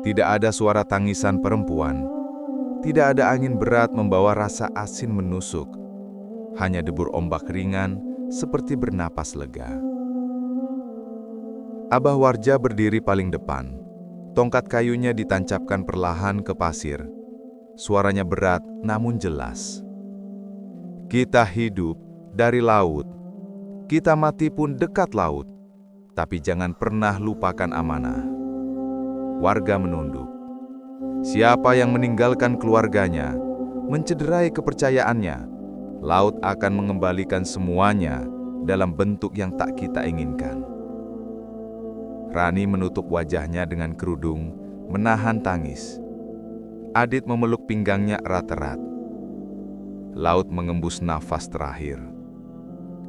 Tidak ada suara tangisan perempuan, tidak ada angin berat membawa rasa asin menusuk. Hanya debur ombak ringan, seperti bernapas lega. Abah Warja berdiri paling depan. Tongkat kayunya ditancapkan perlahan ke pasir. Suaranya berat namun jelas. "Kita hidup dari laut. Kita mati pun dekat laut. Tapi jangan pernah lupakan amanah." Warga menunduk. Siapa yang meninggalkan keluarganya, mencederai kepercayaannya, laut akan mengembalikan semuanya dalam bentuk yang tak kita inginkan. Rani menutup wajahnya dengan kerudung, menahan tangis. Adit memeluk pinggangnya erat-erat. Laut mengembus nafas terakhir.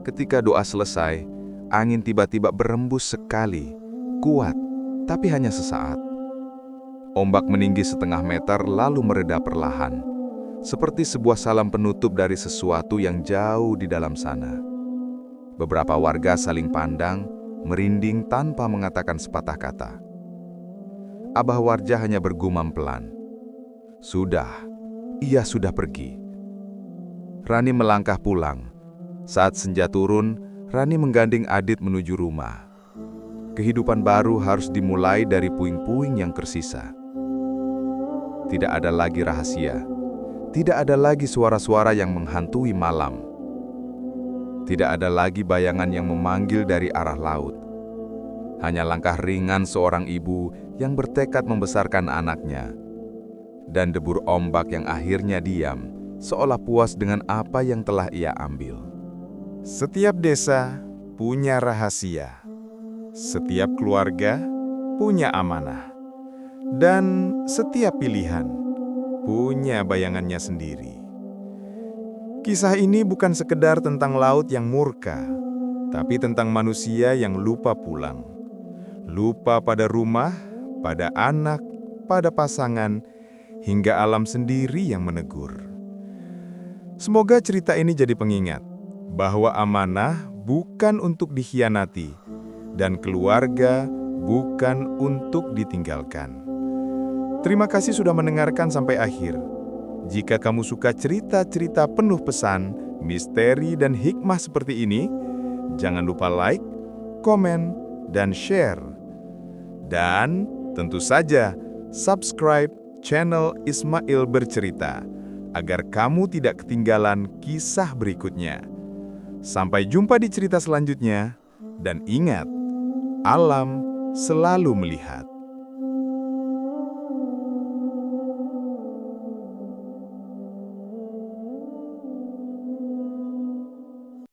Ketika doa selesai, angin tiba-tiba berembus sekali, kuat, tapi hanya sesaat. Ombak meninggi setengah meter lalu mereda perlahan, seperti sebuah salam penutup dari sesuatu yang jauh di dalam sana. Beberapa warga saling pandang, merinding tanpa mengatakan sepatah kata. Abah Warja hanya bergumam pelan. Sudah, ia sudah pergi. Rani melangkah pulang. Saat senja turun, Rani menggandeng Adit menuju rumah. Kehidupan baru harus dimulai dari puing-puing yang tersisa. Tidak ada lagi rahasia. Tidak ada lagi suara-suara yang menghantui malam. Tidak ada lagi bayangan yang memanggil dari arah laut. Hanya langkah ringan seorang ibu yang bertekad membesarkan anaknya. dan debur ombak yang akhirnya diam, seolah puas dengan apa yang telah ia ambil. Setiap desa punya rahasia. Setiap keluarga punya amanah. Dan setiap pilihan punya bayangannya sendiri. Kisah ini bukan sekedar tentang laut yang murka, tapi tentang manusia yang lupa pulang. Lupa pada rumah, pada anak, pada pasangan, hingga alam sendiri yang menegur. Semoga cerita ini jadi pengingat bahwa amanah bukan untuk dikhianati dan keluarga bukan untuk ditinggalkan. Terima kasih sudah mendengarkan sampai akhir. Jika kamu suka cerita-cerita penuh pesan, misteri, dan hikmah seperti ini, jangan lupa like, komen, dan share. Dan tentu saja subscribe channel Ismail Bercerita agar kamu tidak ketinggalan kisah berikutnya. Sampai jumpa di cerita selanjutnya, dan ingat, alam selalu melihat.